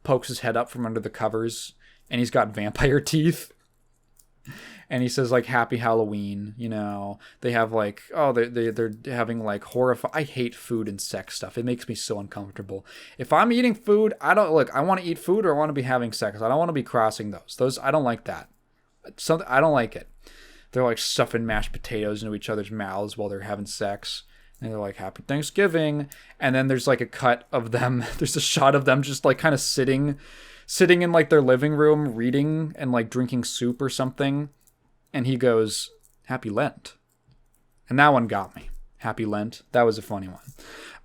pokes his head up from under the covers, and he's got vampire teeth. And he says, like, Happy Halloween, you know. They have, like, they're having, like, I hate food and sex stuff. It makes me so uncomfortable. If I'm eating food, I want to eat food or I want to be having sex. I don't want to be crossing those. I don't like that. I don't like it. They're, like, stuffing mashed potatoes into each other's mouths while they're having sex. And they're like, Happy Thanksgiving. And then there's, like, a cut of them. There's a shot of them just, like, kind of sitting in, like, their living room reading and, like, drinking soup or something. And he goes, Happy Lent. And that one got me. Happy Lent. That was a funny one.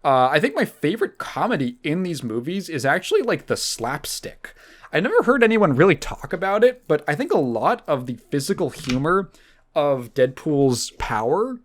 I think my favorite comedy in these movies is actually like the slapstick. I never heard anyone really talk about it, but I think a lot of the physical humor of Deadpool's power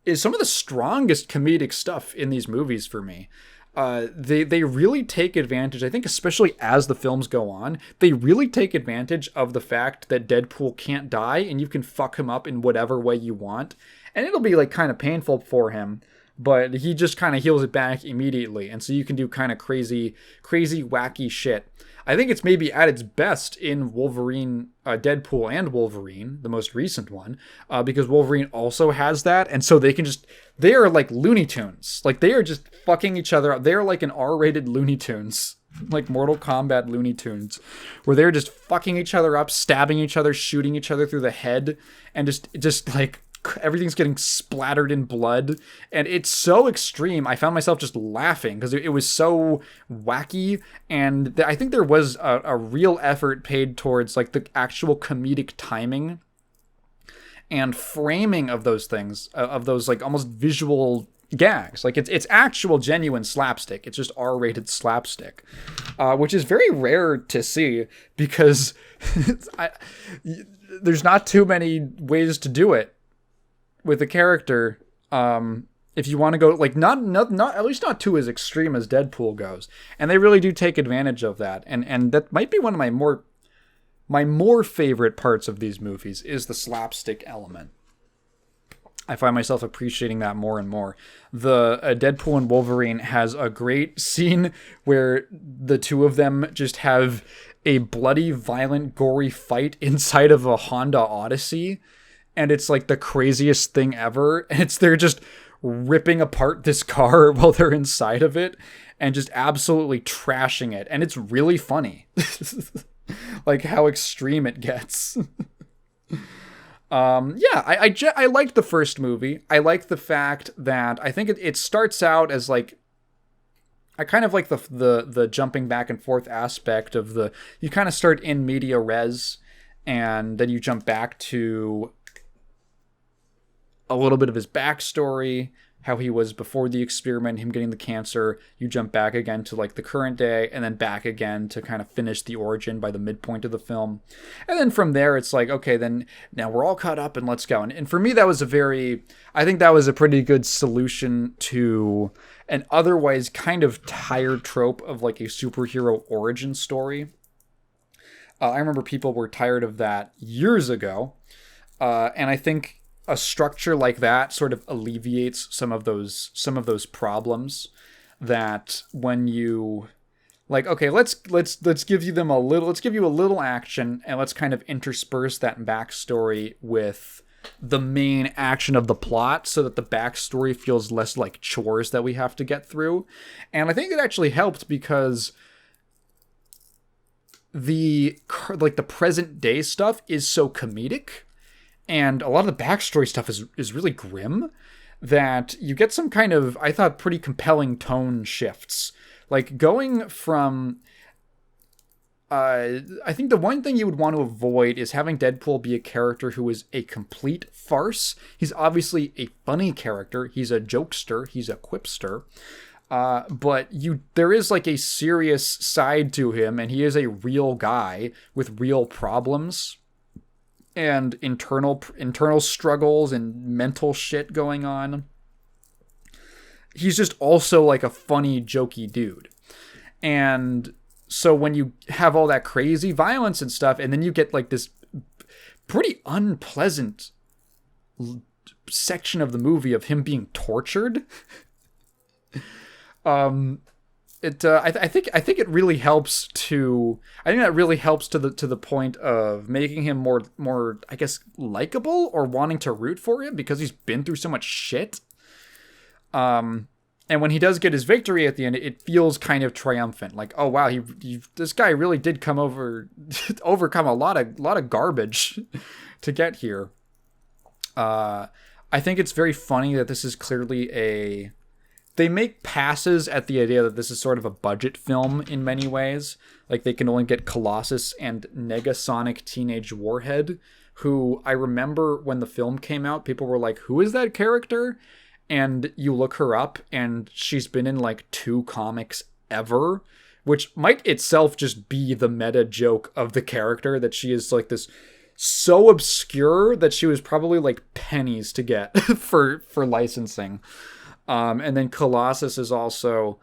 is some of the strongest comedic stuff in these movies for me. They really take advantage, I think especially as the films go on, they really take advantage of the fact that Deadpool can't die and you can fuck him up in whatever way you want. And it'll be like kind of painful for him, but he just kind of heals it back immediately. And so you can do kind of crazy, wacky shit. I think it's maybe at its best in Wolverine, Deadpool and Wolverine, the most recent one, because Wolverine also has that. And so they are like Looney Tunes. Like they are just fucking each other up. They're like an R-rated Looney Tunes, like Mortal Kombat Looney Tunes, where they're just fucking each other up, stabbing each other, shooting each other through the head, and just like everything's getting splattered in blood. And it's so extreme. I found myself just laughing because it was so wacky. And I think there was a real effort paid towards like the actual comedic timing and framing of those things, of those like almost visual gags. Like it's actual genuine slapstick. It's just R-rated slapstick, which is very rare to see because there's not too many ways to do it with a character. If you want to go like not at least not too as extreme as Deadpool goes, and they really do take advantage of that, and that might be one of my more favorite parts of these movies is the slapstick element. I find myself appreciating that more and more. The Deadpool and Wolverine has a great scene where the two of them just have a bloody, violent, gory fight inside of a Honda Odyssey. And it's like the craziest thing ever. And they're just ripping apart this car while they're inside of it and just absolutely trashing it. And it's really funny. Like how extreme it gets. I liked the first movie. I like the fact that I think it starts out as like, I kind of like the jumping back and forth aspect of you kind of start in media res and then you jump back to a little bit of his backstory, how he was before the experiment, him getting the cancer. You jump back again to like the current day and then back again to kind of finish the origin by the midpoint of the film. And then from there, it's like, okay, then now we're all caught up and let's go. And for me, I think that was a pretty good solution to an otherwise kind of tired trope of like a superhero origin story. I remember people were tired of that years ago. And I think a structure like that sort of alleviates some of those problems that when you like, okay, let's give you a little action and let's kind of intersperse that backstory with the main action of the plot so that the backstory feels less like chores that we have to get through. And I think it actually helped because the present day stuff is so comedic. And a lot of the backstory stuff is really grim that you get some kind of, I thought, pretty compelling tone shifts. Like going from, I think the one thing you would want to avoid is having Deadpool be a character who is a complete farce. He's obviously a funny character. He's a jokester. He's a quipster. But there is like a serious side to him, and he is a real guy with real problems and internal struggles and mental shit going on. He's just also like a funny, jokey dude. And so when you have all that crazy violence and stuff, and then you get like this pretty unpleasant section of the movie of him being tortured, I think it really helps to. I think that really helps to the point of making him more I guess likable or wanting to root for him because he's been through so much shit. And when he does get his victory at the end, it feels kind of triumphant. Like, oh wow, this guy really did overcome a lot of garbage to get here. I think it's very funny that this is clearly they make passes at the idea that this is sort of a budget film in many ways. Like they can only get Colossus and Negasonic Teenage Warhead, who I remember when the film came out, people were like, who is that character? And you look her up and she's been in like 2 comics ever, which might itself just be the meta joke of the character, that she is like this so obscure that she was probably like pennies to get for licensing. And then Colossus is also,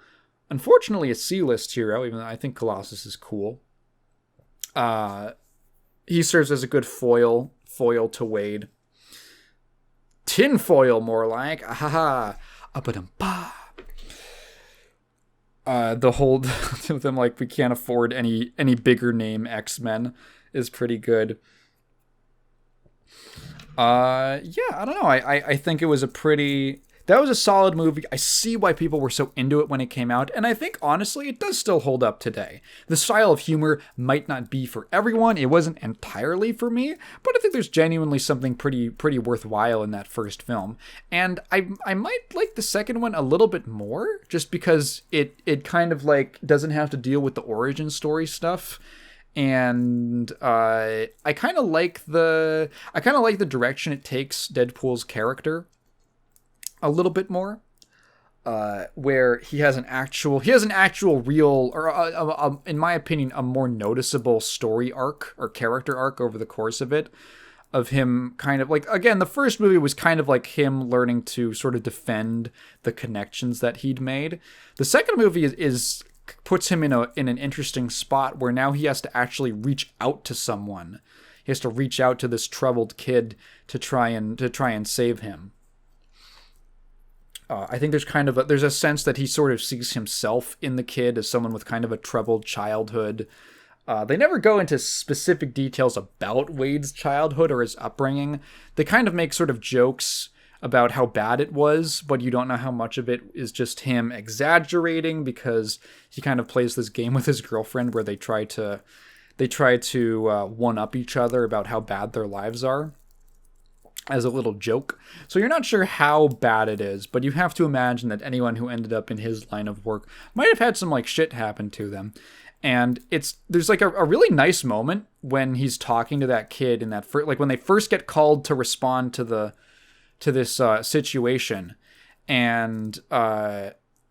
unfortunately, a C-list hero, even though I think Colossus is cool. He serves as a good foil to Wade. Tinfoil, more like. Ahaha. Up-a-dum-ba. The whole of them, like, we can't afford any bigger name X-Men is pretty good. I don't know. I think it was that was a solid movie. I see why people were so into it when it came out, and I think, honestly, it does still hold up today. The style of humor might not be for everyone. It wasn't entirely for me, but I think there's genuinely something pretty worthwhile in that first film. And I might like the second one a little bit more, just because it kind of, like, doesn't have to deal with the origin story stuff. And I kind of like the direction it takes Deadpool's character a little bit more, where he has an actual real, or in my opinion, a more noticeable story arc or character arc over the course of it, of him kind of like, again, the first movie was kind of like him learning to sort of defend the connections that he'd made. The second movie is puts him in an interesting spot where now he has to actually reach out to someone. He has to reach out to this troubled kid to try and save him. I think there's a sense that he sort of sees himself in the kid as someone with kind of a troubled childhood. They never go into specific details about Wade's childhood or his upbringing. They kind of make sort of jokes about how bad it was, but you don't know how much of it is just him exaggerating because he kind of plays this game with his girlfriend where they try to one up each other about how bad their lives are as a little joke. So you're not sure how bad it is, but you have to imagine that anyone who ended up in his line of work might have had some like shit happen to them. And there's like a really nice moment when he's talking to that kid in that like when they first get called to respond to this situation, and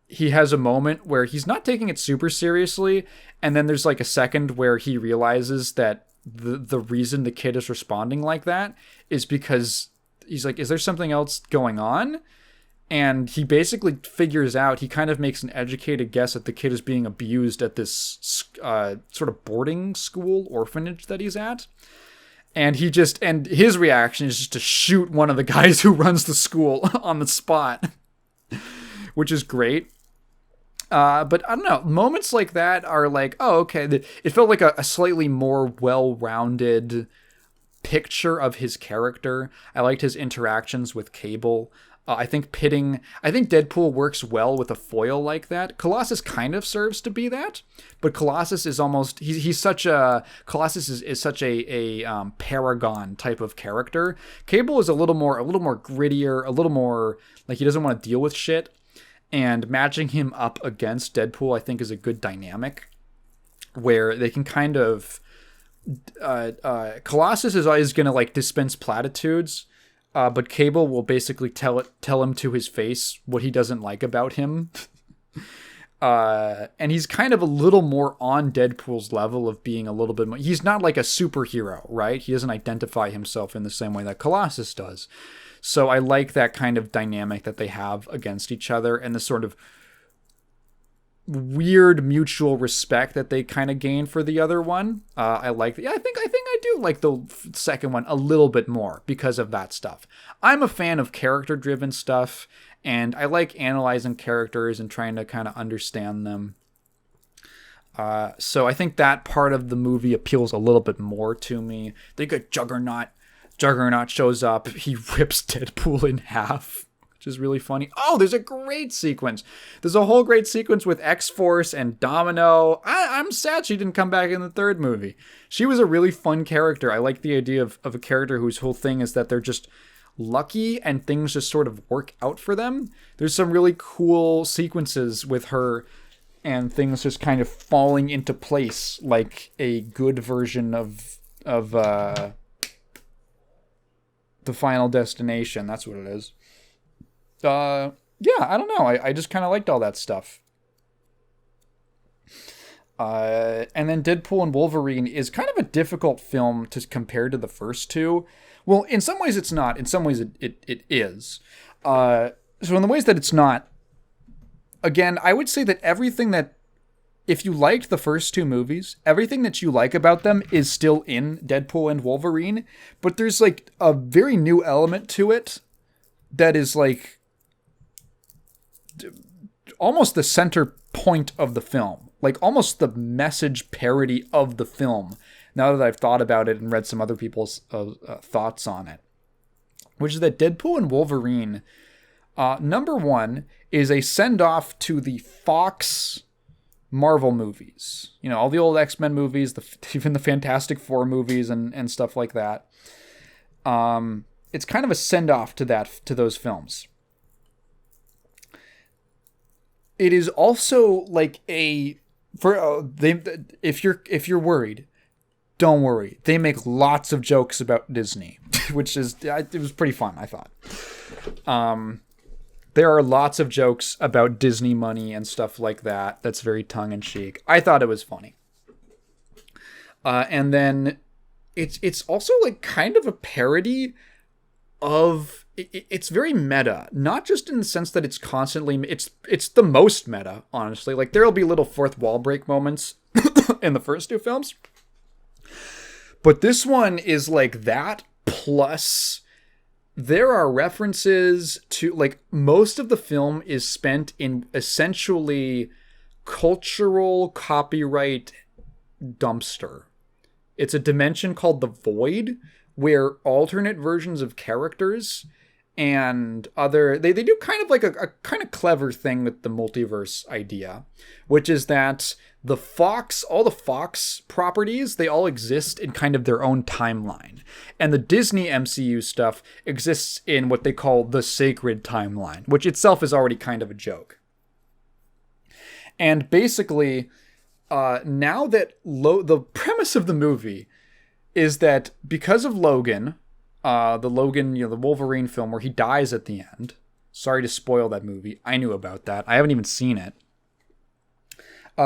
he has a moment where he's not taking it super seriously, and then there's like a second where he realizes that the reason the kid is responding like that is because he's like, is there something else going on? And he basically figures out, he kind of makes an educated guess that the kid is being abused at this sort of boarding school orphanage that he's at. And his reaction is just to shoot one of the guys who runs the school on the spot, which is great. But I don't know, moments like that are like, oh, okay. It felt like a slightly more well-rounded picture of his character. I liked his interactions with Cable. I think Deadpool works well with a foil like that. Colossus kind of serves to be that, but Colossus is almost is such a paragon type of character. Cable is a little more grittier, a little more like he doesn't want to deal with shit. And matching him up against Deadpool, I think, is a good dynamic where they can kind of Colossus is always going to like dispense platitudes. But Cable will basically tell him to his face what he doesn't like about him. And he's kind of a little more on Deadpool's level of being a little bit more... He's not like a superhero, right? He doesn't identify himself in the same way that Colossus does. So I like that kind of dynamic that they have against each other and the sort of weird mutual respect that they kind of gain for the other one. I think I do like the second one a little bit more because of that stuff. I'm a fan of character-driven stuff, and I like analyzing characters and trying to kind of understand them. So I think that part of the movie appeals a little bit more to me. They get Juggernaut. Juggernaut shows up. He rips Deadpool in half, which is really funny. Oh, there's a great sequence. There's a whole great sequence with X-Force and Domino. I'm sad she didn't come back in the third movie. She was a really fun character. I like the idea of a character whose whole thing is that they're just lucky and things just sort of work out for them. There's some really cool sequences with her and things just kind of falling into place like a good version of the Final Destination. That's what it is. Yeah, I don't know. I just kind of liked all that stuff. And then Deadpool and Wolverine is kind of a difficult film to compare to the first two. Well, in some ways it's not. In some ways it is. So in the ways that it's not, again, I would say that everything that, if you liked the first two movies, everything that you like about them is still in Deadpool and Wolverine, but there's like a very new element to it that is like almost the center point of the film, like almost the message parody of the film, now that I've thought about it and read some other people's thoughts on it, which is that Deadpool and Wolverine, number one, is a send-off to the Fox Marvel movies, you know, all the old X-Men movies, even the Fantastic Four movies and stuff like that. It's kind of a send-off to those films. It is also like if you're worried, don't worry. They make lots of jokes about Disney, which it was pretty fun, I thought. There are lots of jokes about Disney money and stuff like that. That's very tongue-in-cheek. I thought it was funny. And then it's also like kind of a parody of... It's very meta. Not just in the sense that it's constantly... It's the most meta, honestly. Like, there'll be little fourth wall break moments in the first two films. But this one is like that, plus... There are references to, like, most of the film is spent in essentially cultural copyright dumpster. It's a dimension called the Void, where alternate versions of characters and other they do kind of like a kind of clever thing with the multiverse idea, which is that all the Fox properties, they all exist in kind of their own timeline, and the Disney MCU stuff exists in what they call the sacred timeline, which itself is already kind of a joke. And basically, now that the premise of the movie is that because of Logan, the Wolverine film where he dies at the end. Sorry to spoil that movie. I knew about that. I haven't even seen it.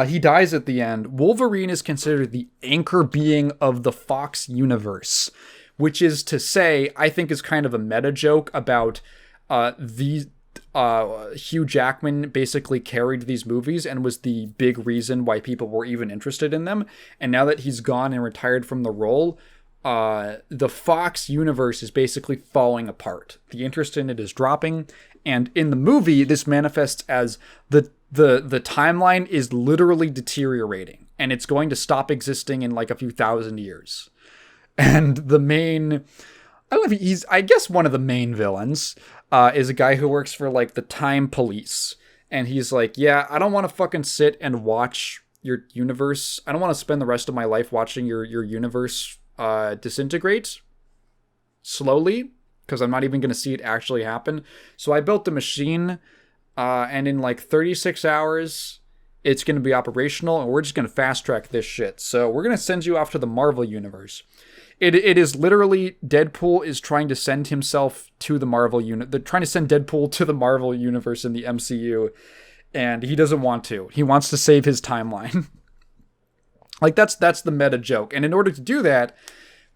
He dies at the end. Wolverine is considered the anchor being of the Fox universe, which is to say, I think is kind of a meta joke about Hugh Jackman basically carried these movies and was the big reason why people were even interested in them. And now that he's gone and retired from the role, the Fox universe is basically falling apart. The interest in it is dropping. And in the movie, this manifests as the timeline is literally deteriorating, and it's going to stop existing in like a few thousand years. And the main, I guess one of the main villains, is a guy who works for like the Time Police. And he's like, yeah, I don't want to fucking sit and watch your universe. I don't want to spend the rest of my life watching your universe disintegrate slowly, because I'm not even going to see it actually happen. So I built a machine, and in like 36 hours, it's going to be operational, and we're just going to fast track this shit. So we're going to send you off to the Marvel universe. It is literally Deadpool is trying to send himself to the Marvel unit. They're trying to send Deadpool to the Marvel universe in the MCU, and he doesn't want to. He wants to save his timeline. Like that's the meta joke. And in order to do that,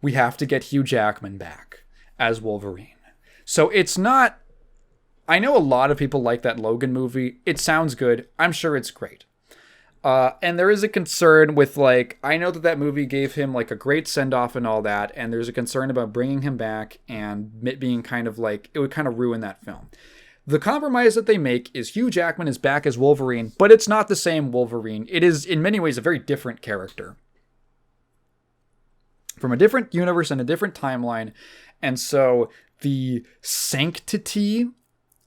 we have to get Hugh Jackman back as Wolverine. So it's not... I know a lot of people like that Logan movie. It sounds good. I'm sure it's great. And there is a concern with, like... I know that movie gave him, like, a great send-off and all that, and there's a concern about bringing him back and it being kind of, like... It would kind of ruin that film. The compromise that they make is Hugh Jackman is back as Wolverine, but it's not the same Wolverine. It is, in many ways, a very different character. From a different universe and a different timeline. And so the sanctity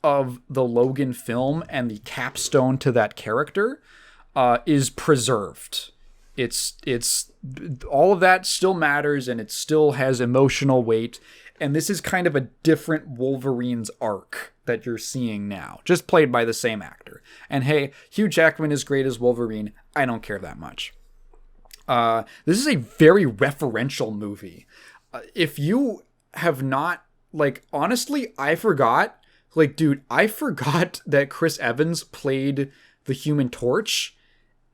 of the Logan film and the capstone to that character is preserved. It's all of that still matters, and it still has emotional weight. And this is kind of a different Wolverine's arc that you're seeing now, just played by the same actor. And hey, Hugh Jackman is great as Wolverine. I don't care that much. This is a very referential movie. If you have not, like, honestly, I forgot. Like, dude, I forgot that Chris Evans played the Human Torch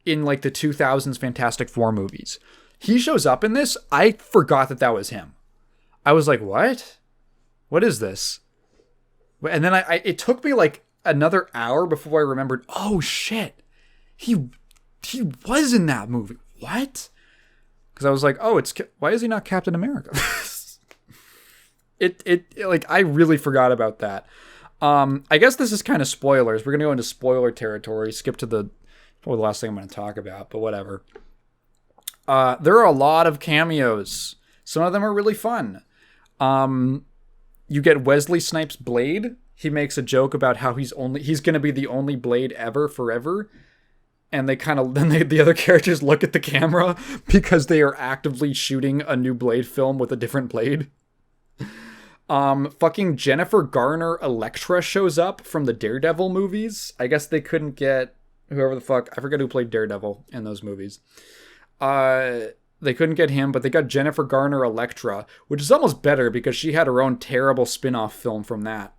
in, like, the 2000s Fantastic Four movies. He shows up in this. I forgot that was him. I was like, what? What is this? And then it took me, like, another hour before I remembered, oh, shit. He was in that movie. What? Because I was like, oh, why is he not Captain America? Like, I really forgot about that. I guess this is kind of spoilers. We're going to go into spoiler territory. Skip to probably the last thing I'm going to talk about, but whatever. There are a lot of cameos. Some of them are really fun. You get Wesley Snipes' Blade. He makes a joke about how he's going to be the only Blade ever, forever. And the other characters look at the camera because they are actively shooting a new Blade film with a different Blade. Fucking Jennifer Garner Elektra shows up from the Daredevil movies. I guess they couldn't get whoever the fuck, I forget who played Daredevil in those movies. They couldn't get him, but they got Jennifer Garner Elektra, which is almost better because she had her own terrible spin-off film from that.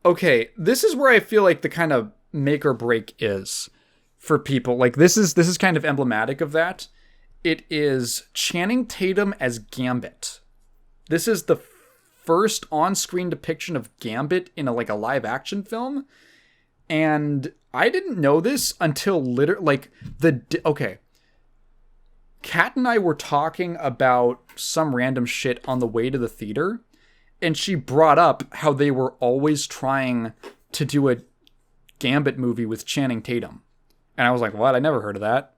Okay, this is where I feel like the kind of make or break is for people. Like, this is kind of emblematic of that. It is Channing Tatum as Gambit. This is the first on-screen depiction of Gambit in a live action film. And I didn't know this until okay. Kat and I were talking about some random shit on the way to the theater, and she brought up how they were always trying to do a Gambit movie with Channing Tatum. And I was like, what? I never heard of that.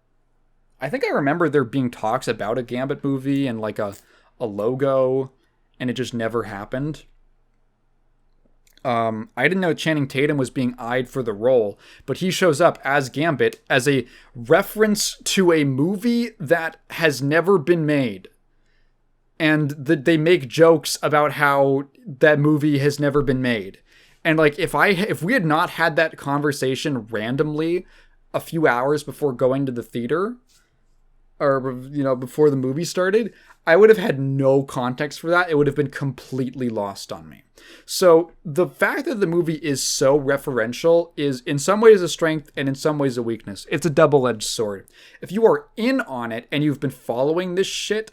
I think I remember there being talks about a Gambit movie and like a logo and it just never happened. I didn't know Channing Tatum was being eyed for the role, but he shows up as Gambit as a reference to a movie that has never been made. And they make jokes about how that movie has never been made. And like, if we had not had that conversation randomly a few hours before going to the theater, or, you know, before the movie started, I would have had no context for that. It would have been completely lost on me. So the fact that the movie is so referential is in some ways a strength and in some ways a weakness. It's a double-edged sword. If you are in on it and you've been following this shit,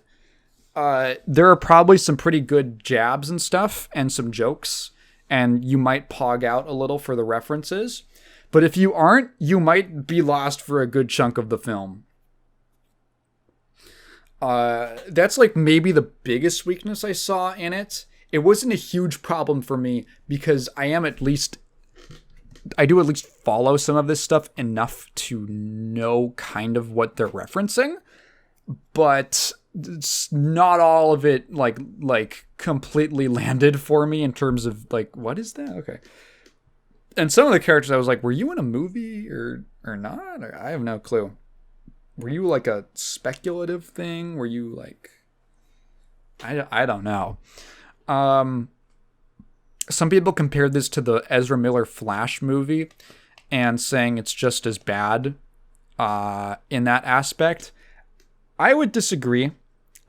there are probably some pretty good jabs and stuff and some jokes, and you might pog out a little for the references. But if you aren't, you might be lost for a good chunk of the film. That's like maybe the biggest weakness I saw in it. It wasn't a huge problem for me because I do at least follow some of this stuff enough to know kind of what they're referencing, but it's not all of it like completely landed for me in terms of like, what is that? Okay. And some of the characters I was like, were you in a movie or not? I have no clue. Were you like a speculative thing? Were you like, I don't know. Some people compared this to the Ezra Miller Flash movie and saying it's just as bad in that aspect. I would disagree.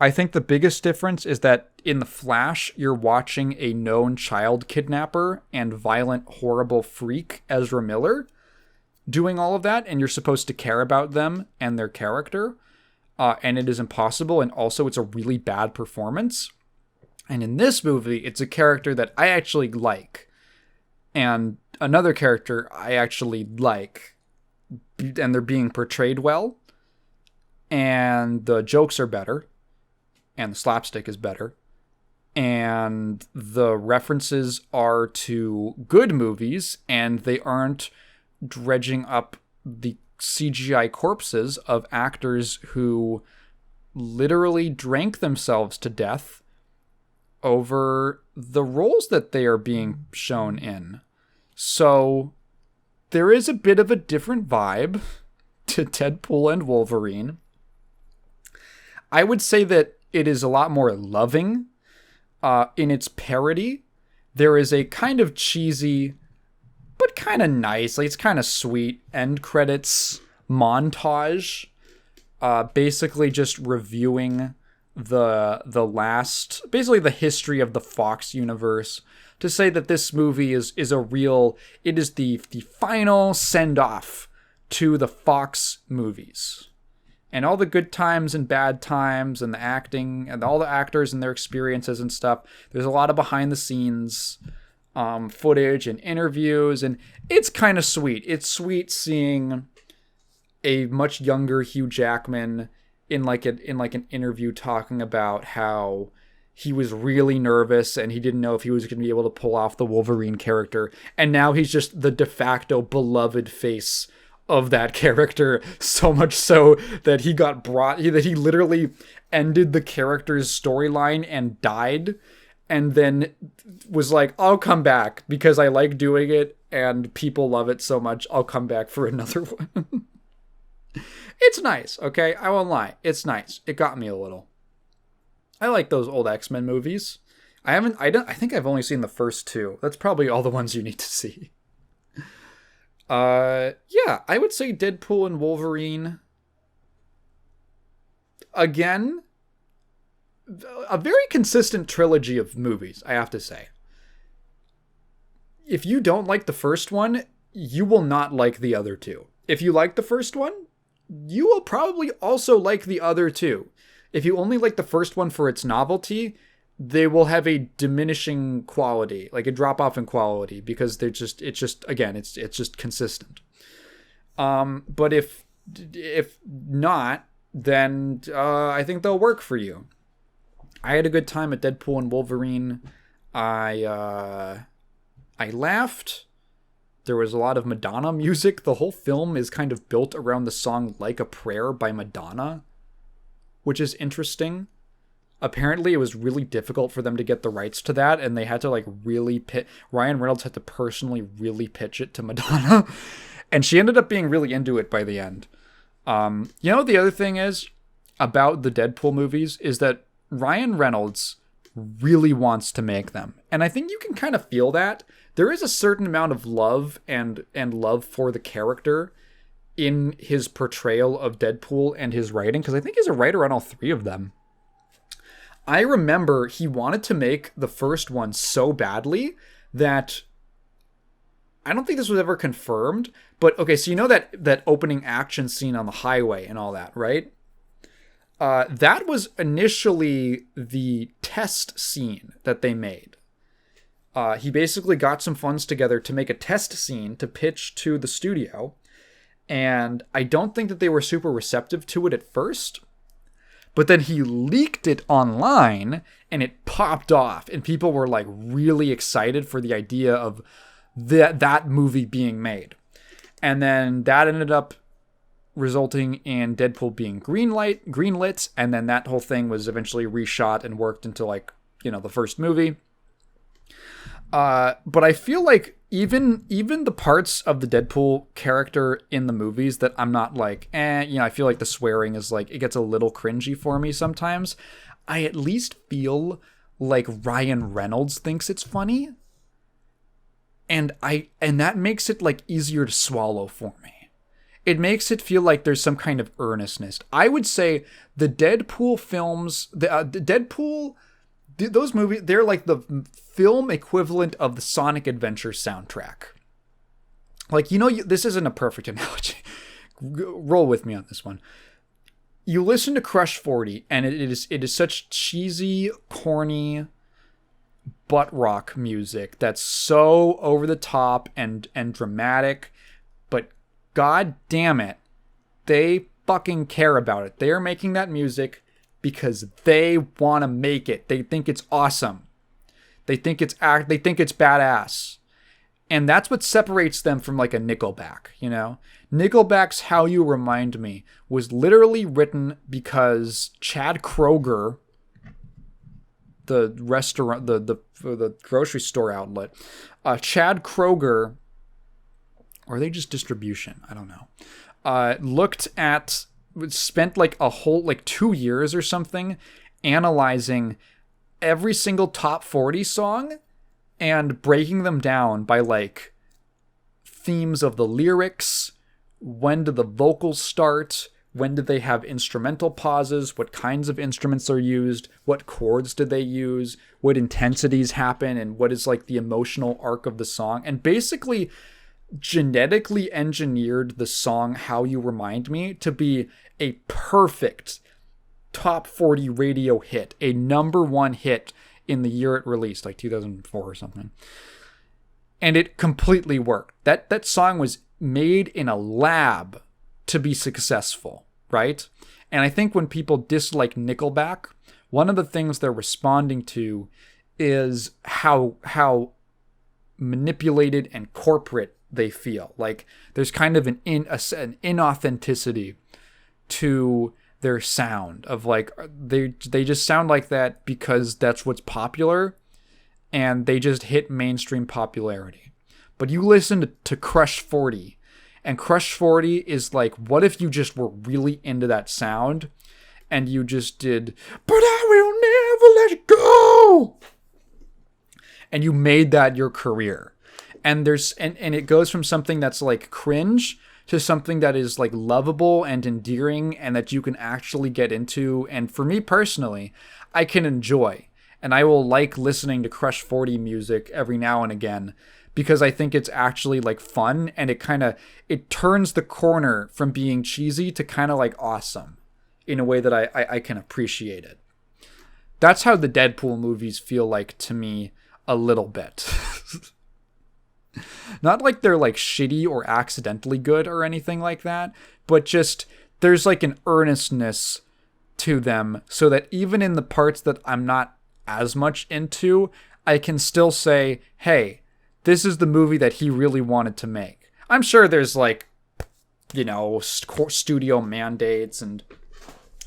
I think the biggest difference is that in the Flash, you're watching a known child kidnapper and violent, horrible freak, Ezra Miller, doing all of that, and you're supposed to care about them and their character, and it is impossible, and also it's a really bad performance. And in this movie, it's a character that I actually like, and another character I actually like, and they're being portrayed well, and the jokes are better, and the slapstick is better, and the references are to good movies, and they aren't dredging up the CGI corpses of actors who literally drank themselves to death over the roles that they are being shown in. So there is a bit of a different vibe to Deadpool and Wolverine. I would say that it is a lot more loving in its parody. There is a kind of cheesy but kind of nice, like it's kind of sweet end credits montage, basically just reviewing basically the history of the Fox universe, to say that this movie is the final send off to the Fox movies, and all the good times and bad times and the acting and all the actors and their experiences and stuff. There's a lot of behind the scenes footage and interviews, and it's kind of sweet. It's sweet seeing a much younger Hugh Jackman in an interview talking about how he was really nervous and he didn't know if he was going to be able to pull off the Wolverine character, and now he's just the de facto beloved face of that character, so much so that he literally ended the character's storyline and died, and then was like, I'll come back because I like doing it and people love it so much. I'll come back for another one. It's nice, okay? I won't lie. It's nice. It got me a little. I like those old X-Men movies. I think I've only seen the first two. That's probably all the ones you need to see. Yeah, I would say Deadpool and Wolverine. Again, a very consistent trilogy of movies, I have to say. If you don't like the first one, you will not like the other two. If you like the first one, you will probably also like the other two. If you only like the first one for its novelty, they will have a diminishing quality, like a drop off in quality, because it's just consistent. But if not, then I think they'll work for you. I had a good time at Deadpool and Wolverine. I laughed. There was a lot of Madonna music. The whole film is kind of built around the song Like a Prayer by Madonna, which is interesting. apparently it was really difficult for them to get the rights to that, and they had to like really Ryan Reynolds had to personally really pitch it to Madonna, and she ended up being really into it by the end. The other thing is about the Deadpool movies is that Ryan Reynolds really wants to make them, and I think you can kind of feel that there is a certain amount of love and love for the character in his portrayal of Deadpool and his writing, because I think he's a writer on all three of them. I remember he wanted to make the first one so badly that I don't think this was ever confirmed, but okay, so you know that opening action scene on the highway and all that, right? That was initially the test scene that they made. He basically got some funds together to make a test scene to pitch to the studio, and I don't think that they were super receptive to it at first, but then he leaked it online, and it popped off, and people were like really excited for the idea of that movie being made. And then that ended up resulting in Deadpool being greenlit, and then that whole thing was eventually reshot and worked into like, the first movie. But I feel like even the parts of the Deadpool character in the movies that I'm not like, I feel like the swearing is like, it gets a little cringy for me sometimes. I at least feel like Ryan Reynolds thinks it's funny. And that makes it like easier to swallow for me. It makes it feel like there's some kind of earnestness. I would say the Deadpool films, those movies, they're like the film equivalent of the Sonic Adventure soundtrack. Like, this isn't a perfect analogy. Roll with me on this one. You listen to Crush 40, and it is such cheesy, corny butt rock music that's so over the top and dramatic, but god damn it, they fucking care about it. They are making that music because they want to make it. They think it's awesome. They think it's badass. And that's what separates them from like a Nickelback, Nickelback's How You Remind Me was literally written because Chad Kroeger, the restaurant, the grocery store outlet, Chad Kroeger, or are they just distribution? I don't know. Spent like a whole 2 years or something analyzing every single top 40 song and breaking them down by like themes of the lyrics, when do the vocals start, when do they have instrumental pauses, what kinds of instruments are used, what chords do they use, what intensities happen, and what is like the emotional arc of the song, and basically genetically engineered the song How You Remind Me to be a perfect top 40 radio hit, a number one hit in the year it released, like 2004 or something. And it completely worked. That song was made in a lab to be successful, right? And I think when people dislike Nickelback, one of the things they're responding to is how manipulated and corporate they feel. Like there's kind of an inauthenticity to their sound of like they just sound like that because that's what's popular, and they just hit mainstream popularity. But you listen to Crush 40, and Crush 40 is like, what if you just were really into that sound and you just did, but I will never let it go, and you made that your career. And and it goes from something that's like cringe to something that is like lovable and endearing and that you can actually get into. And for me personally, I can enjoy, and I will like listening to Crush 40 music every now and again because I think it's actually like fun, and it turns the corner from being cheesy to kind of like awesome in a way that I can appreciate it. That's how the Deadpool movies feel like to me a little bit. Not like they're like shitty or accidentally good or anything like that, but just there's like an earnestness to them so that even in the parts that I'm not as much into, I can still say, hey, this is the movie that he really wanted to make. I'm sure there's like, studio mandates and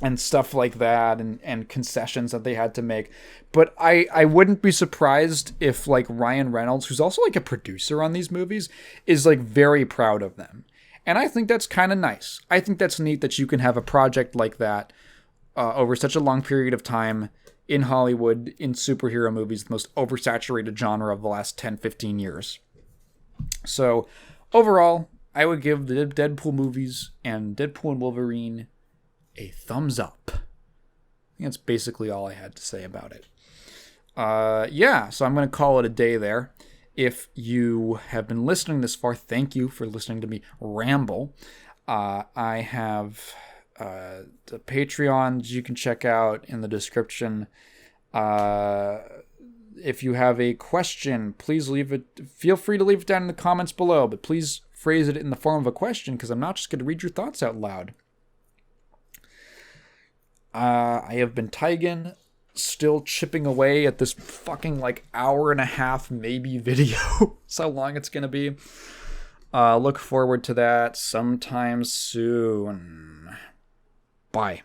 and stuff like that, and concessions that they had to make. But I wouldn't be surprised if like Ryan Reynolds, who's also like a producer on these movies, is like very proud of them. And I think that's kind of nice. I think that's neat that you can have a project like that over such a long period of time in Hollywood, in superhero movies, the most oversaturated genre of the last 10, 15 years. So overall, I would give the Deadpool movies and Deadpool and Wolverine a thumbs up. I think that's basically all I had to say about it. So I'm going to call it a day there. If you have been listening this far, thank you for listening to me ramble. I have the Patreons you can check out in the description. If you have a question, please feel free to leave it down in the comments below, but please phrase it in the form of a question, because I'm not just going to read your thoughts out loud. I have been Tygan, still chipping away at this fucking like hour and a half maybe video. That's how long it's gonna be. Look forward to that sometime soon. Bye.